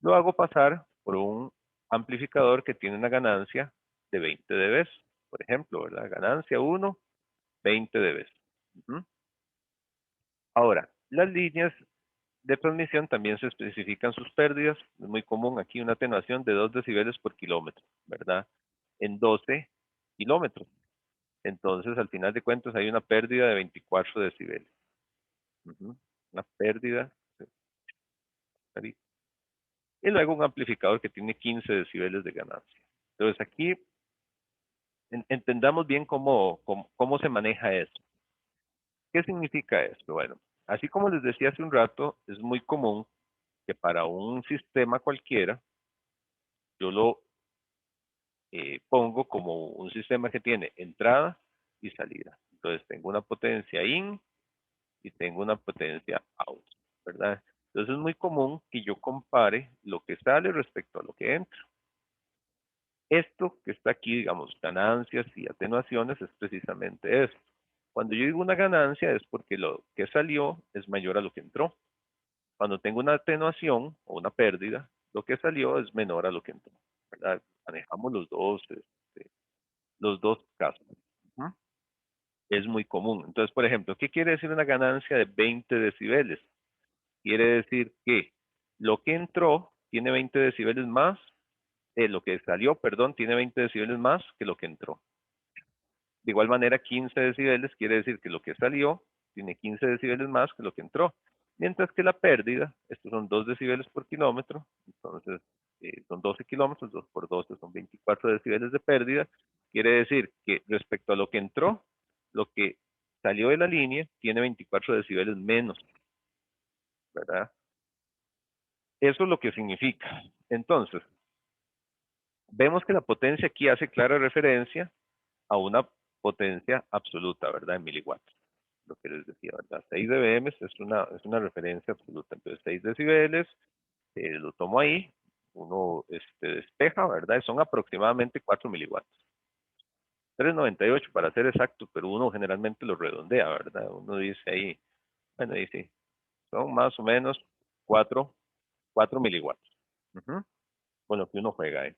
Lo hago pasar por un amplificador que tiene una ganancia de 20 dB, por ejemplo, ¿verdad? Ganancia 1, 20 dB. Ahora, las líneas de transmisión también se especifican sus pérdidas. Es muy común aquí una atenuación de 2 decibeles por kilómetro, ¿verdad? En 12 kilómetros. Entonces, al final de cuentas, hay una pérdida de 24 decibeles. Una pérdida. Y luego un amplificador que tiene 15 decibeles de ganancia. Entonces, aquí entendamos bien cómo se maneja eso. ¿Qué significa esto? Bueno, así como les decía hace un rato, es muy común que para un sistema cualquiera, yo lo pongo como un sistema que tiene entrada y salida. Entonces tengo una potencia in y tengo una potencia out, ¿verdad? Entonces es muy común que yo compare lo que sale respecto a lo que entra. Esto que está aquí, digamos, ganancias y atenuaciones, es precisamente esto. Cuando yo digo una ganancia es porque lo que salió es mayor a lo que entró. Cuando tengo una atenuación o una pérdida, lo que salió es menor a lo que entró, ¿verdad? Manejamos los dos casos. Es muy común. Entonces, por ejemplo, ¿qué quiere decir una ganancia de 20 decibeles? Quiere decir que lo que entró tiene 20 decibeles más, lo que salió, perdón, tiene 20 decibeles más que lo que entró. De igual manera, 15 decibeles quiere decir que lo que salió tiene 15 decibeles más que lo que entró. Mientras que la pérdida, estos son 2 decibeles por kilómetro, entonces son 12 kilómetros, 2 por 12 son 24 decibeles de pérdida. Quiere decir que respecto a lo que entró, lo que salió de la línea tiene 24 decibeles menos, ¿verdad? Eso es lo que significa. Entonces, vemos que la potencia aquí hace clara referencia a una potencia absoluta, ¿verdad? En miliwatts. lo que les decía, ¿verdad? 6 dBm es una referencia absoluta. Entonces, 6 decibeles, lo tomo ahí, uno despeja, ¿verdad? Son aproximadamente 4 miliwatts. 3,98 para ser exacto, pero uno generalmente lo redondea, ¿verdad? Uno dice ahí, bueno, dice, son más o menos 4 miliwatts. Con lo que uno juega ahí.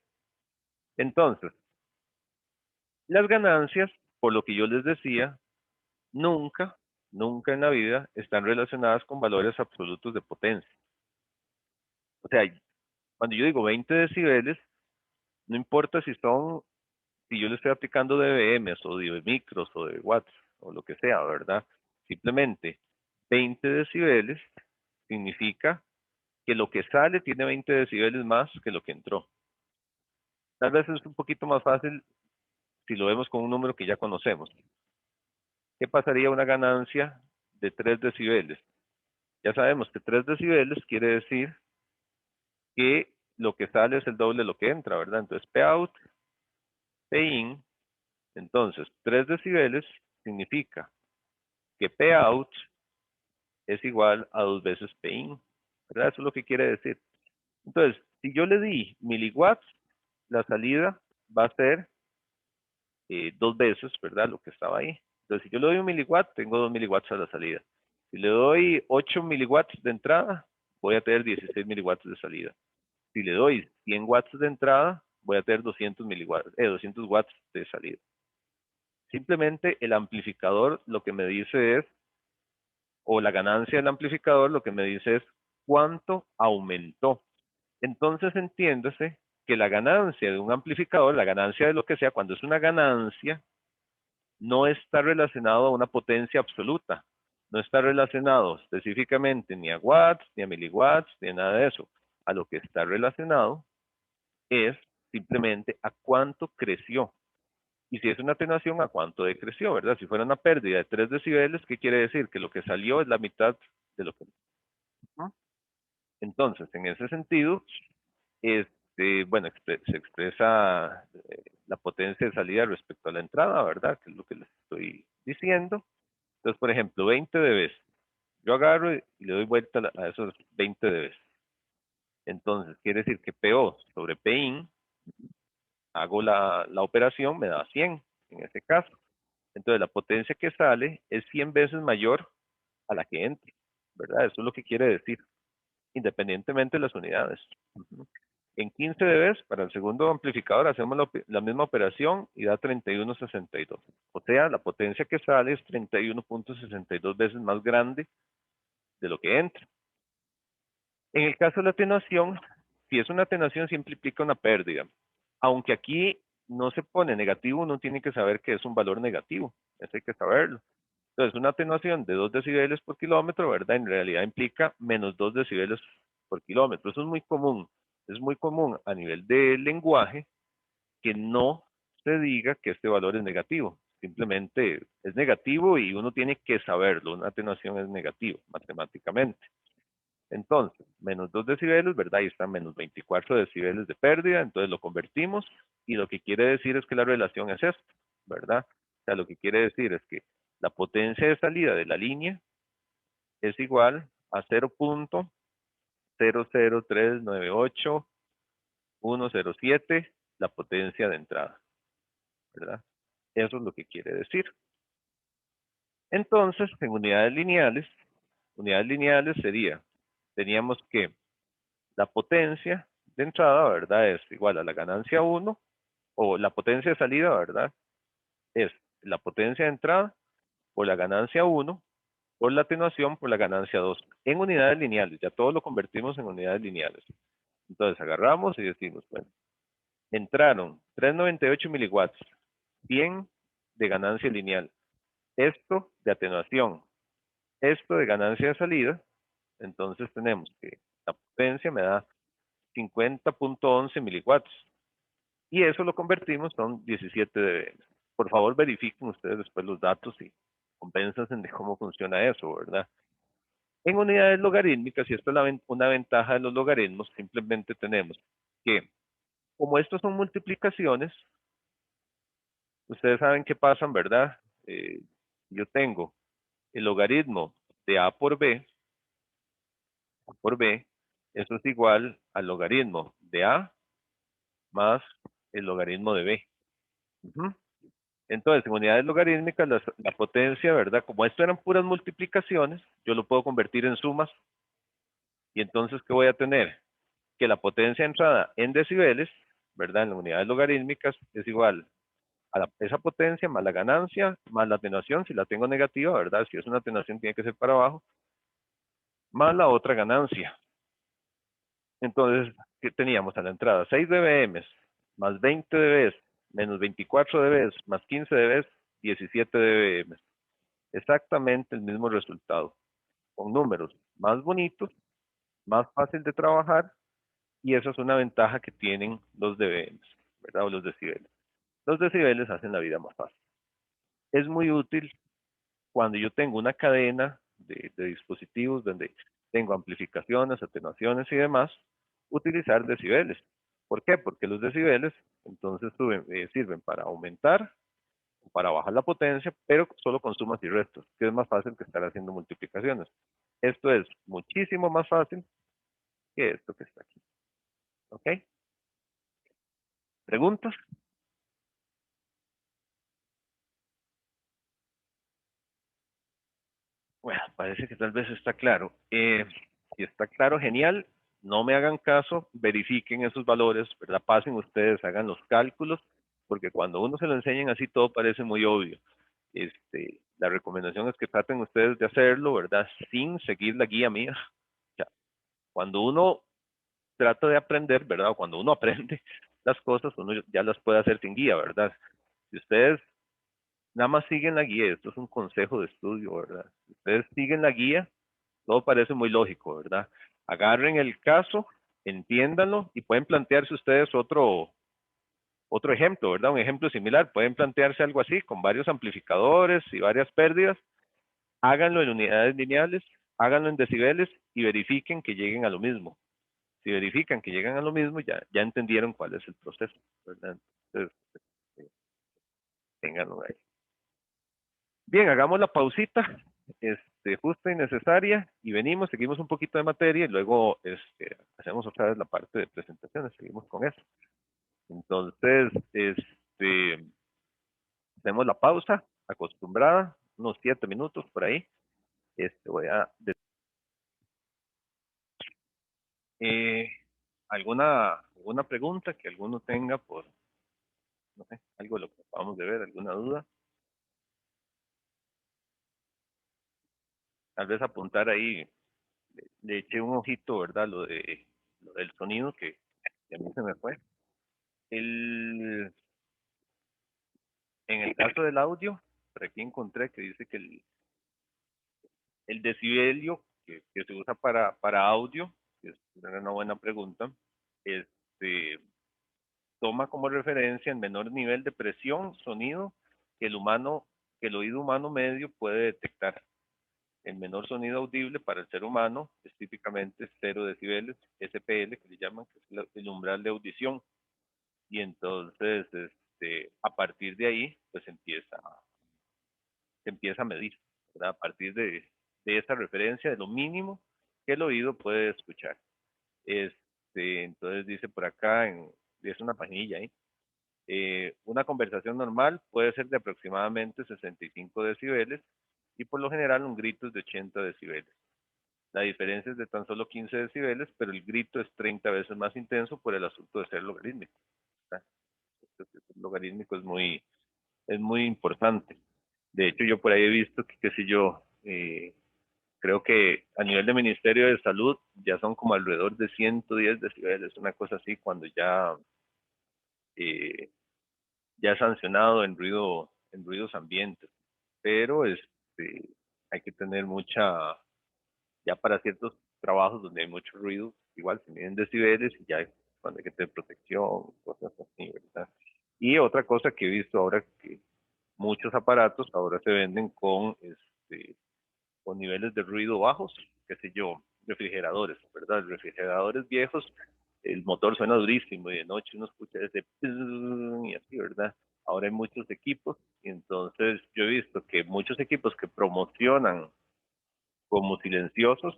Entonces, las ganancias, por lo que yo les decía, nunca en la vida están relacionadas con valores absolutos de potencia. O sea, cuando yo digo 20 decibeles, no importa si yo le estoy aplicando dBms o de micros o de watts o lo que sea, ¿verdad? Simplemente 20 decibeles significa que lo que sale tiene 20 decibeles más que lo que entró. Tal vez es un poquito más fácil si lo vemos con un número que ya conocemos. ¿Qué pasaría una ganancia de 3 decibeles? Ya sabemos que 3 decibeles quiere decir que lo que sale es el doble de lo que entra, ¿verdad? Entonces, P out, P in. Entonces, 3 decibeles significa que P out es igual a 2 veces P in, ¿verdad? Eso es lo que quiere decir. Entonces, si yo le di miliwatts, la salida va a ser 2 veces, ¿verdad? Lo que estaba ahí. Entonces, si yo le doy 1 miliwatt, tengo 2 miliwatts a la salida. Si le doy 8 miliwatts de entrada, voy a tener 16 miliwatts de salida. Si le doy 100 watts de entrada, voy a tener 200 watts de salida. Simplemente el amplificador lo que me dice es, o la ganancia del amplificador lo que me dice es cuánto aumentó. Entonces entiéndase que la ganancia de un amplificador, la ganancia de lo que sea, cuando es una ganancia, no está relacionado a una potencia absoluta. No está relacionado específicamente ni a watts, ni a miliwatts, ni a nada de eso. A lo que está relacionado es simplemente a cuánto creció. Y si es una atenuación, a cuánto decreció, ¿verdad? Si fuera una pérdida de 3 decibeles, ¿qué quiere decir? Que lo que salió es la mitad de lo que... Entonces, en ese sentido, bueno, se expresa la potencia de salida respecto a la entrada, ¿verdad? Que es lo que les estoy diciendo. Entonces, por ejemplo, 20 dB. Yo agarro y le doy vuelta a esos 20 dB. Entonces, quiere decir que PO sobre PIN, hago la operación, me da 100 en ese caso. Entonces, la potencia que sale es 100 veces mayor a la que entra, ¿verdad? Eso es lo que quiere decir, independientemente de las unidades. En 15 dB, para el segundo amplificador, hacemos la misma operación y da 31.62. O sea, la potencia que sale es 31.62 veces más grande de lo que entra. En el caso de la atenuación, si es una atenuación, siempre implica una pérdida. Aunque aquí no se pone negativo, uno tiene que saber que es un valor negativo. Eso hay que saberlo. Entonces, una atenuación de 2 decibeles por kilómetro, ¿verdad? En realidad implica menos 2 decibeles por kilómetro. Eso es muy común. Es muy común a nivel de lenguaje que no se diga que este valor es negativo. Simplemente es negativo y uno tiene que saberlo. Una atenuación es negativo matemáticamente. Entonces, menos 2 decibeles, ¿verdad? Ahí está menos 24 decibeles de pérdida, entonces lo convertimos y lo que quiere decir es que la relación es esto, ¿verdad? O sea, lo que quiere decir es que la potencia de salida de la línea es igual a 0.00398107, la potencia de entrada, ¿verdad? Eso es lo que quiere decir. Entonces, en unidades lineales sería, teníamos que la potencia de entrada, ¿verdad? Es igual a la ganancia 1, o la potencia de salida, ¿verdad? Es la potencia de entrada por la ganancia 1, por la atenuación por la ganancia 2, en unidades lineales, ya todo lo convertimos en unidades lineales. Entonces agarramos y decimos, bueno, entraron 398 miliwatts, 100 de ganancia lineal, esto de atenuación, esto de ganancia de salida, entonces tenemos que la potencia me da 50.11 miliwatts. Y eso lo convertimos, son 17 dB. Por favor, verifiquen ustedes después los datos y compensen de cómo funciona eso, ¿verdad? En unidades logarítmicas, y esto es una ventaja de los logaritmos, simplemente tenemos que, como estos son multiplicaciones, ustedes saben qué pasan, ¿verdad? Yo tengo el logaritmo de A por B, eso es igual al logaritmo de A más el logaritmo de B. Entonces, en unidades logarítmicas, la potencia, ¿verdad? Como esto eran puras multiplicaciones, yo lo puedo convertir en sumas. Y entonces, ¿qué voy a tener? Que la potencia entrada en decibeles, ¿verdad? En las unidades logarítmicas es igual a esa potencia más la ganancia, más la atenuación, si la tengo negativa, ¿verdad? Si es una atenuación tiene que ser para abajo, más la otra ganancia. Entonces, ¿qué teníamos a la entrada? 6 dBm más 20 dB menos 24 dB más 15 dB, 17 dBm. Exactamente el mismo resultado, con números más bonitos, más fácil de trabajar, y eso es una ventaja que tienen los dBm, ¿verdad? O los decibeles. Los decibeles hacen la vida más fácil. Es muy útil cuando yo tengo una cadena de dispositivos donde tengo amplificaciones, atenuaciones y demás, utilizar decibeles. ¿Por qué? Porque los decibeles entonces sirven para aumentar o para bajar la potencia, pero solo con sumas y restos, que es más fácil que estar haciendo multiplicaciones. Esto es muchísimo más fácil que esto que está aquí. ¿Ok? ¿Preguntas? Bueno, parece que tal vez está claro. Si está claro, genial. No me hagan caso, verifiquen esos valores, ¿verdad? Pasen ustedes, hagan los cálculos, porque cuando uno se lo enseñan así todo parece muy obvio. La recomendación es que traten ustedes de hacerlo, ¿verdad? Sin seguir la guía mía. O sea, cuando uno trata de aprender, ¿verdad? O cuando uno aprende las cosas, uno ya las puede hacer sin guía, ¿verdad? Si ustedes nada más siguen la guía, esto es un consejo de estudio, ¿verdad? Si ustedes siguen la guía, todo parece muy lógico, ¿verdad? Agarren el caso, entiéndanlo y pueden plantearse ustedes otro ejemplo, ¿verdad? Un ejemplo similar. Pueden plantearse algo así, con varios amplificadores y varias pérdidas. Háganlo en unidades lineales, háganlo en decibeles y verifiquen que lleguen a lo mismo. Si verifican que llegan a lo mismo, ya entendieron cuál es el proceso, ¿verdad? Entonces, ténganlo ahí. Bien, hagamos la pausita, justa y necesaria, y venimos, seguimos un poquito de materia y luego hacemos otra vez la parte de presentaciones, seguimos con eso. Entonces, hacemos la pausa acostumbrada, unos 7 minutos por ahí. Voy a... ¿alguna pregunta que alguno tenga por, no sé, algo de lo que acabamos de ver, alguna duda? Tal vez apuntar ahí, le eché un ojito, ¿verdad? Lo del sonido que a mí se me fue. En el caso del audio, por aquí encontré que dice que el decibelio que se usa para audio, que es una buena pregunta, este, toma como referencia el menor nivel de presión, sonido que el oído humano medio puede detectar. El menor sonido audible para el ser humano es típicamente 0 decibeles, SPL, que le llaman, que es el umbral de audición. Y entonces, a partir de ahí, pues se empieza a medir, ¿verdad? A partir de esa referencia, de lo mínimo que el oído puede escuchar. Entonces dice por acá, es una paginilla ahí, una conversación normal puede ser de aproximadamente 65 decibeles y por lo general un grito es de 80 decibeles. La diferencia es de tan solo 15 decibeles, pero el grito es 30 veces más intenso por el asunto de ser logarítmico. El logarítmico es muy importante. De hecho, yo por ahí he visto que, qué sé yo, creo que a nivel de Ministerio de Salud ya son como alrededor de 110 decibeles, una cosa así, cuando eh, ya es sancionado en ruidos ambientes. Pero hay que tener ya para ciertos trabajos donde hay mucho ruido, igual se miden decibeles y ya cuando hay que tener protección, cosas así, ¿verdad? Y otra cosa que he visto ahora que muchos aparatos ahora se venden con niveles de ruido bajos, qué sé yo, refrigeradores, ¿verdad? Refrigeradores viejos, el motor suena durísimo y de noche uno escucha ese y así, ¿verdad? Ahora hay muchos equipos, y entonces yo he visto que muchos equipos que promocionan como silenciosos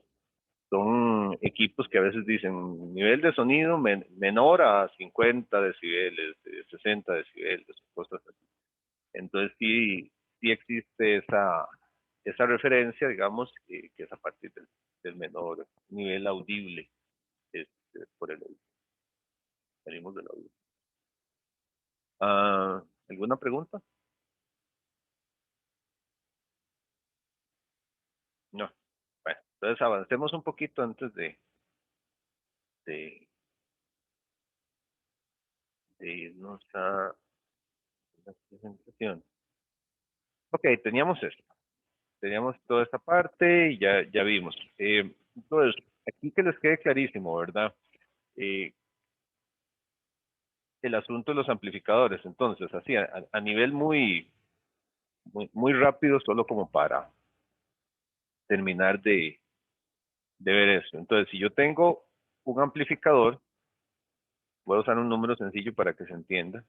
son equipos que a veces dicen nivel de sonido menor a 50 decibeles, 60 decibeles, cosas así. Entonces sí existe esa referencia, digamos, que es a partir del menor nivel audible por el oído. Salimos del oído. ¿Alguna pregunta? No. Bueno, entonces avancemos un poquito antes de, de irnos a la presentación. Ok, teníamos esto. Teníamos toda esta parte y ya vimos. Entonces, aquí que les quede clarísimo, ¿verdad? El asunto de los amplificadores. Entonces, así, a nivel muy rápido, solo como para terminar de ver eso. Entonces, si yo tengo un amplificador, voy a usar un número sencillo para que se entienda.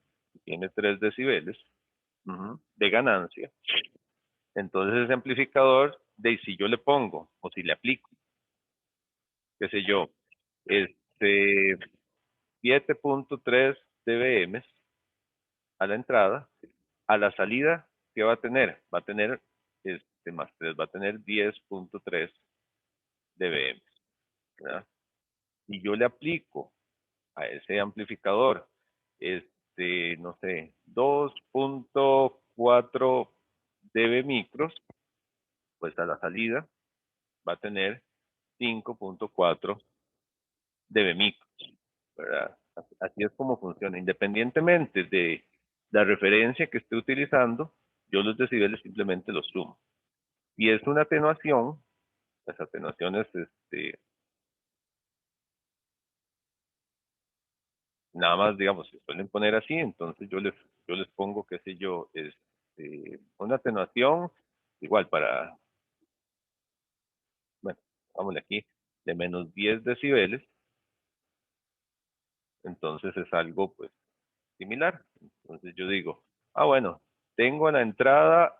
Tiene 3 decibeles de ganancia. Entonces, ese amplificador, si yo le pongo, o si le aplico, qué sé yo, 7.3 dBm a la entrada, a la salida, ¿qué va a tener? Va a tener más 3, va a tener 10.3 dBm, ¿verdad? Y yo le aplico a ese amplificador, no sé, 2.4 dB micros, pues a la salida va a tener 5.4 dB micros, ¿verdad? Así es como funciona. Independientemente de la referencia que esté utilizando, yo los decibeles simplemente los sumo. Y es una atenuación, las atenuaciones, nada más, digamos, se suelen poner así, entonces yo les pongo, qué sé yo, una atenuación igual para, bueno, vámonos aquí, de menos 10 decibeles, entonces es algo, pues, similar. Entonces yo digo, bueno, tengo a la entrada,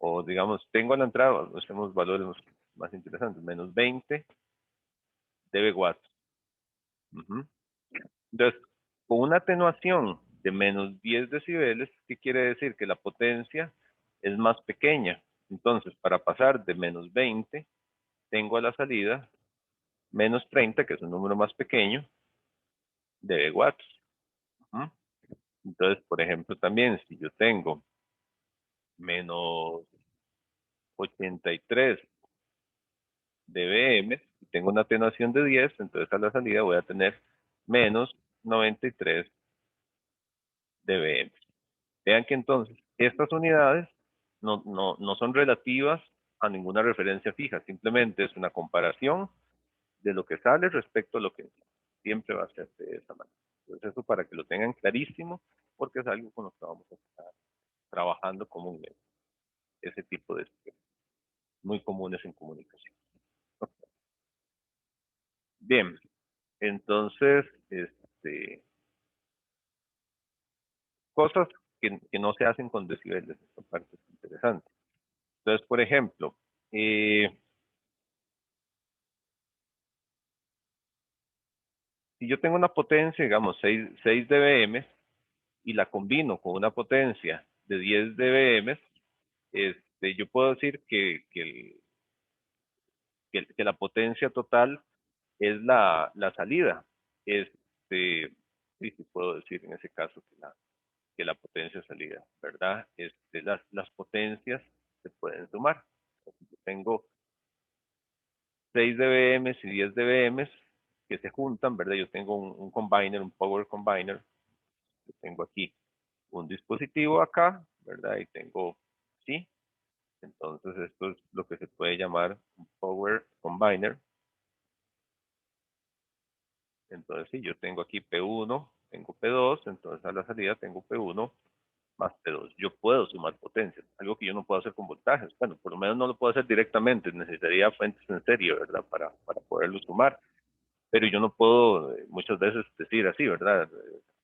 o digamos, tengo a la entrada, usemos valores más interesantes, menos 20 dB watts. Entonces, con una atenuación de menos 10 decibeles, ¿qué quiere decir? Que la potencia es más pequeña. Entonces, para pasar de menos 20, tengo a la salida menos 30, que es un número más pequeño, de watts. Entonces, por ejemplo, también si yo tengo menos 83 dBm y tengo una atenuación de 10, entonces a la salida voy a tener menos 93 dBm. Vean que entonces estas unidades no son relativas a ninguna referencia fija, simplemente es una comparación de lo que sale respecto a lo que siempre va a ser de esa manera. Entonces eso para que lo tengan clarísimo, porque es algo con lo que vamos a estar trabajando comúnmente, ese tipo de sistemas, muy comunes en comunicación. Bien, entonces, cosas que no se hacen con decibeles, esta parte es interesante. Entonces, por ejemplo, si yo tengo una potencia, digamos, 6 dBm, y la combino con una potencia de 10 dBm, yo puedo decir que la potencia total es la salida. Sí puedo decir en ese caso que la potencia salida, ¿verdad? Las potencias se pueden sumar. Yo tengo 6 dBm y 10 dBm que se juntan, ¿verdad? Yo tengo un combiner, un power combiner. Yo tengo aquí un dispositivo acá, ¿verdad? Y tengo, sí. Entonces esto es lo que se puede llamar un power combiner. Entonces sí, yo tengo aquí P1, tengo P2, entonces a la salida tengo P1 más P2. Yo puedo sumar potencias, algo que yo no puedo hacer con voltajes. Bueno, por lo menos no lo puedo hacer directamente, necesitaría fuentes en serio, ¿verdad? Para poderlo sumar. Pero yo no puedo muchas veces decir así, ¿verdad?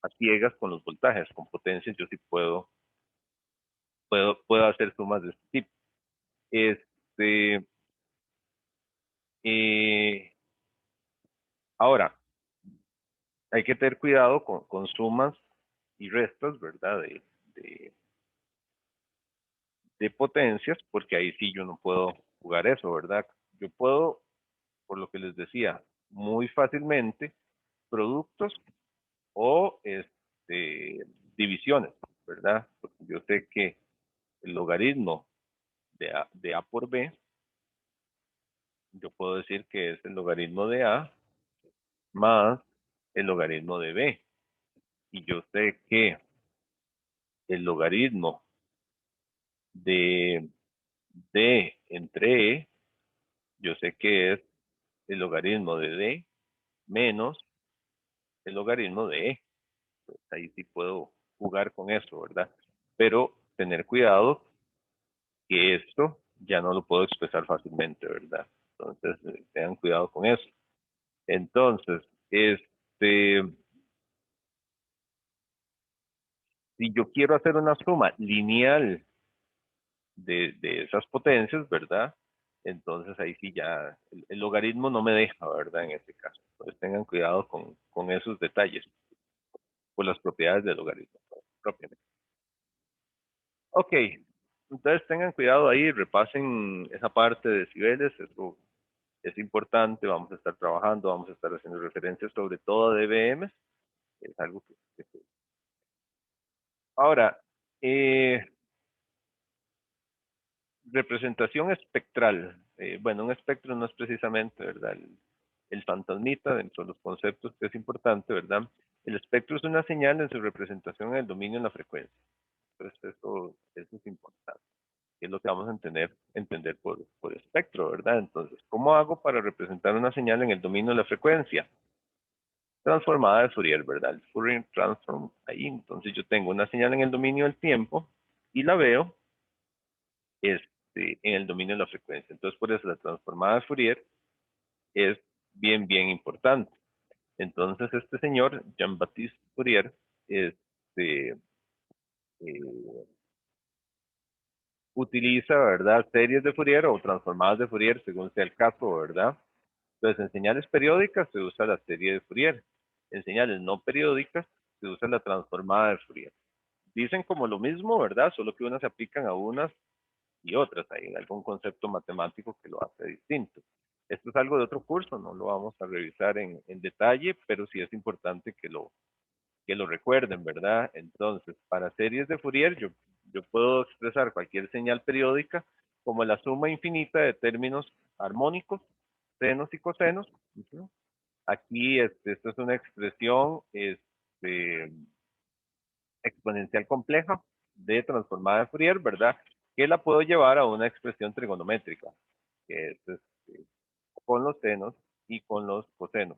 a ciegas con los voltajes. Con potencias yo sí puedo hacer sumas de este tipo. Ahora, hay que tener cuidado con sumas y restas, ¿verdad? De potencias, porque ahí sí yo no puedo jugar eso, ¿verdad? Yo puedo, por lo que les decía, muy fácilmente productos o divisiones, ¿verdad? Porque yo sé que el logaritmo de A por B, yo puedo decir que es el logaritmo de A más el logaritmo de B. Y yo sé que el logaritmo de D entre E, yo sé que es el logaritmo de D menos el logaritmo de E. Pues ahí sí puedo jugar con eso, ¿verdad? Pero tener cuidado que esto ya no lo puedo expresar fácilmente, ¿verdad? Entonces, tengan cuidado con eso. Entonces, si yo quiero hacer una suma lineal de esas potencias, ¿verdad? Entonces ahí sí ya el logaritmo no me deja, ¿verdad? En este caso. Entonces tengan cuidado con esos detalles, por las propiedades del logaritmo propiamente. Ok, entonces tengan cuidado ahí, repasen esa parte de decibeles, eso es importante, vamos a estar trabajando, vamos a estar haciendo referencias sobre todo a dBm, es algo que. Ahora, representación espectral. Bueno, un espectro no es precisamente, ¿verdad? El fantasmita dentro de los conceptos que es importante, ¿verdad? El espectro es una señal en su representación en el dominio en la frecuencia. Entonces, eso es importante. Es lo que vamos a entender por espectro, ¿verdad? Entonces, ¿cómo hago para representar una señal en el dominio de la frecuencia? Transformada de Fourier, ¿verdad? El Fourier Transform ahí. Entonces, yo tengo una señal en el dominio del tiempo y la veo en el dominio de la frecuencia. Entonces, por eso la transformada de Fourier es bien, bien importante. Entonces, este señor, Jean-Baptiste Fourier, este, eh, utiliza, ¿verdad?, series de Fourier o transformadas de Fourier, según sea el caso, ¿verdad? Entonces, en señales periódicas se usa la serie de Fourier. En señales no periódicas se usa la transformada de Fourier. Dicen como lo mismo, ¿verdad? Solo que unas se aplican a unas y otras. Hay algún concepto matemático que lo hace distinto. Esto es algo de otro curso, no lo vamos a revisar en detalle, pero sí es importante que lo recuerden, ¿verdad? Entonces, para series de Fourier, yo puedo expresar cualquier señal periódica como la suma infinita de términos armónicos, senos y cosenos. ¿Sí? Aquí, esta es una expresión exponencial compleja de transformada de Fourier, ¿verdad? Que la puedo llevar a una expresión trigonométrica, que es con los senos y con los cosenos.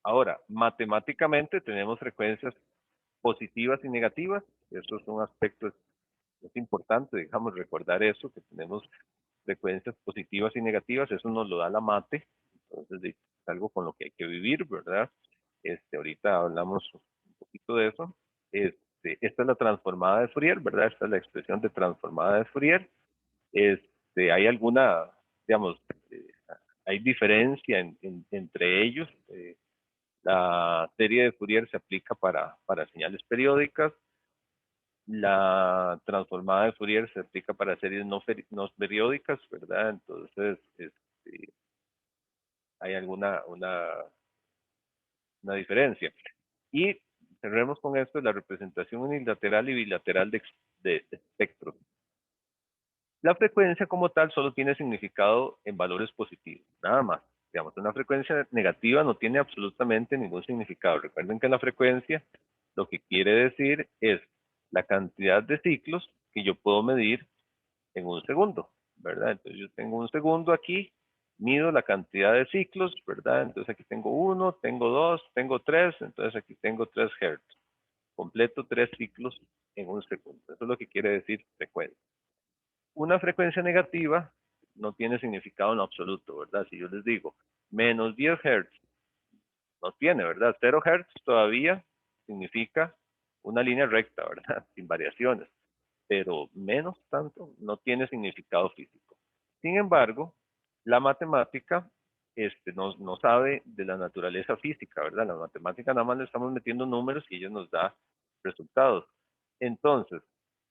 Ahora, matemáticamente tenemos frecuencias positivas y negativas. Eso es un aspecto, es importante, digamos, recordar eso, que tenemos frecuencias positivas y negativas. Eso nos lo da la mate. Entonces, es algo con lo que hay que vivir, ¿verdad? Ahorita hablamos un poquito de eso. Esta es la transformada de Fourier, ¿verdad? Esta es la expresión de transformada de Fourier. Hay alguna, digamos, eh, hay diferencia entre ellos. La serie de Fourier se aplica para señales periódicas. La transformada de Fourier se aplica para series no periódicas, ¿verdad? Entonces, hay una diferencia. Y cerremos con esto, la representación unilateral y bilateral de espectros. La frecuencia como tal solo tiene significado en valores positivos, nada más. Digamos, una frecuencia negativa no tiene absolutamente ningún significado. Recuerden que la frecuencia lo que quiere decir es la cantidad de ciclos que yo puedo medir en un segundo, ¿verdad? Entonces yo tengo un segundo aquí, mido la cantidad de ciclos, ¿verdad? Entonces aquí tengo 1, tengo 2, tengo 3, entonces aquí tengo 3 Hz. Completo 3 ciclos en un segundo. Eso es lo que quiere decir frecuencia. Una frecuencia negativa no tiene significado en absoluto, ¿verdad? Si yo les digo menos 10 Hz, no tiene, ¿verdad? 0 Hz todavía significa una línea recta, ¿verdad? Sin variaciones, pero menos tanto no tiene significado físico. Sin embargo, la matemática no sabe de la naturaleza física, ¿verdad? La matemática nada más le estamos metiendo números y ella nos da resultados. Entonces,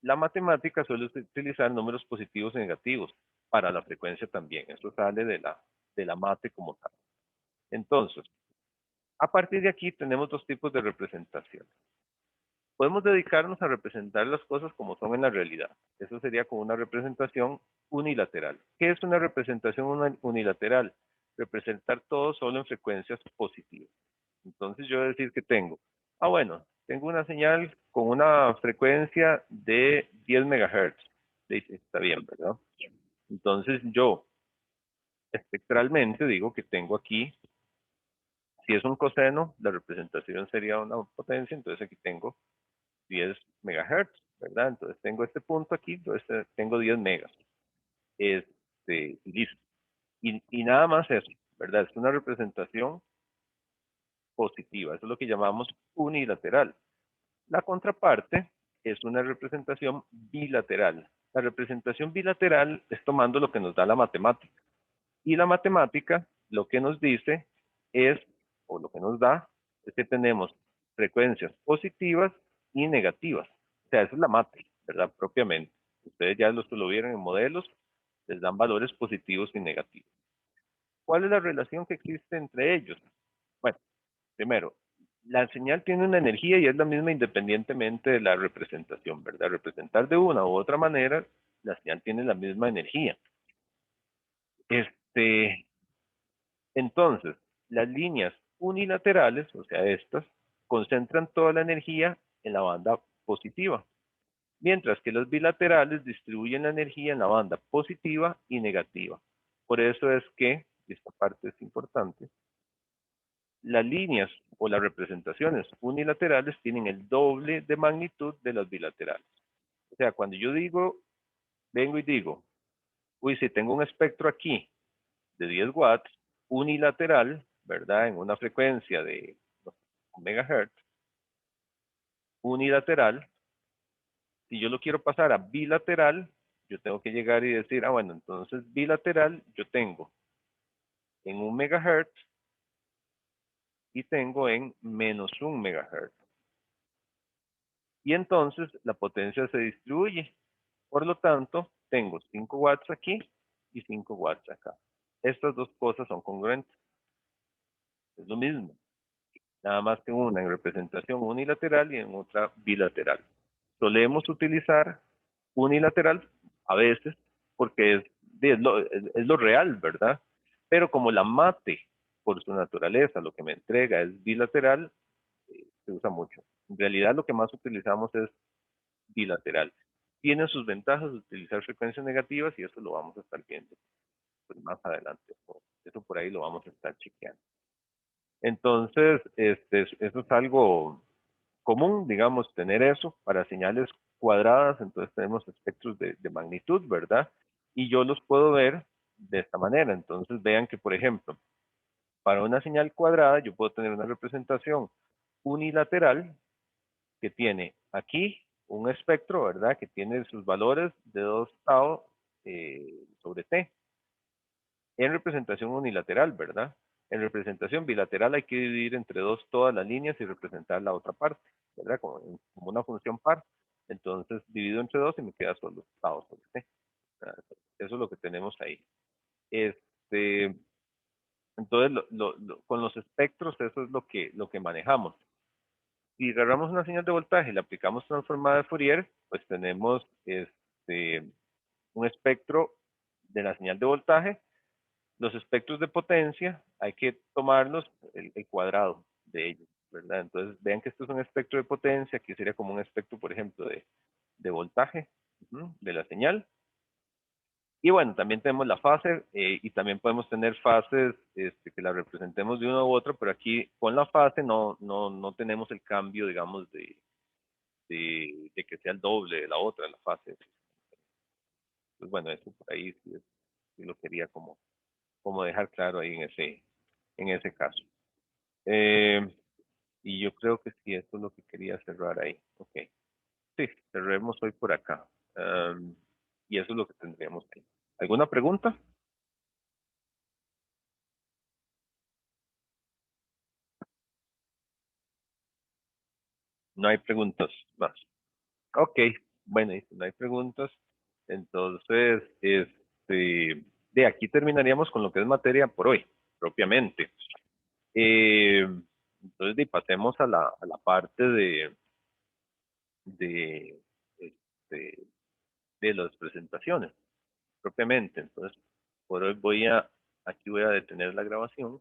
la matemática suele utilizar números positivos y negativos para la frecuencia también. Eso sale de la mate como tal. Entonces, a partir de aquí tenemos dos tipos de representación. Podemos dedicarnos a representar las cosas como son en la realidad. Eso sería como una representación unilateral. ¿Qué es una representación unilateral? Representar todo solo en frecuencias positivas. Entonces yo decir que tengo, bueno, tengo una señal con una frecuencia de 10 MHz. Está bien, ¿verdad? Entonces yo espectralmente digo que tengo aquí, si es un coseno, la representación sería una potencia, entonces aquí tengo 10 MHz, ¿verdad? Entonces tengo este punto aquí, entonces tengo 10 megas. Y listo. Y nada más eso, ¿verdad? Es una representación positiva, eso es lo que llamamos unilateral. La contraparte es una representación bilateral. La representación bilateral es tomando lo que nos da la matemática. Y la matemática lo que nos dice es, o lo que nos da, es que tenemos frecuencias positivas y negativas. O sea, esa es la mate, ¿verdad? Propiamente. Ustedes ya los que lo vieron en modelos, les dan valores positivos y negativos. ¿Cuál es la relación que existe entre ellos? Bueno, primero, la señal tiene una energía y es la misma independientemente de la representación, ¿verdad? Representar de una u otra manera, la señal tiene la misma energía. Entonces, las líneas unilaterales, o sea, estas, concentran toda la energía en la banda positiva, mientras que los bilaterales distribuyen la energía en la banda positiva y negativa. Por eso es que, y esta parte es importante, las líneas o las representaciones unilaterales tienen el doble de magnitud de las bilaterales. O sea, cuando yo vengo y digo, uy, si tengo un espectro aquí de 10 watts, unilateral, ¿verdad? En una frecuencia de 1 megahertz, unilateral, si yo lo quiero pasar a bilateral, yo tengo que llegar y decir, bueno, entonces bilateral yo tengo en 1 megahertz y tengo en -1 megahertz. Y entonces la potencia se distribuye. Por lo tanto, tengo 5 watts aquí y 5 watts acá. Estas dos cosas son congruentes. Es lo mismo. Nada más que una en representación unilateral y en otra bilateral. Solemos utilizar unilateral a veces porque es lo real, ¿verdad? Pero como la mate, por su naturaleza, lo que me entrega es bilateral, se usa mucho. En realidad lo que más utilizamos es bilateral. Tiene sus ventajas utilizar frecuencias negativas y eso lo vamos a estar viendo pues, más adelante. Eso por ahí lo vamos a estar chequeando. Entonces, eso es algo común, digamos, tener eso para señales cuadradas, entonces tenemos espectros de magnitud, ¿verdad? Y yo los puedo ver de esta manera. Entonces vean que, por ejemplo, para una señal cuadrada yo puedo tener una representación unilateral que tiene aquí un espectro, ¿verdad? Que tiene sus valores de 2 tau sobre t. En representación unilateral, ¿verdad? En representación bilateral hay que dividir entre 2 todas las líneas y representar la otra parte, ¿verdad? Como una función par. Entonces divido entre 2 y me queda solo tau sobre t. Eso es lo que tenemos ahí. Entonces, con los espectros, eso es lo que manejamos. Si agarramos una señal de voltaje y le aplicamos transformada de Fourier, pues tenemos un espectro de la señal de voltaje. Los espectros de potencia hay que tomarlos el cuadrado de ellos, ¿verdad? Entonces vean que esto es un espectro de potencia, aquí sería como un espectro, por ejemplo, de voltaje de la señal. Y bueno, también tenemos la fase y también podemos tener fases que las representemos de uno u otro, pero aquí con la fase no tenemos el cambio, digamos, de que sea el doble de la otra, la fase. Pues bueno, eso por ahí sí lo quería como dejar claro ahí en ese caso. Y yo creo que sí, eso es lo que quería cerrar ahí. Ok. Sí, cerremos hoy por acá. Y eso es lo que tendríamos ahí. ¿Alguna pregunta? No hay preguntas más. Ok, bueno, y si no hay preguntas, entonces, de aquí terminaríamos con lo que es materia por hoy, propiamente. Eh, entonces, pasemos a la parte de, este, de las presentaciones, propiamente. Entonces, por hoy aquí voy a detener la grabación.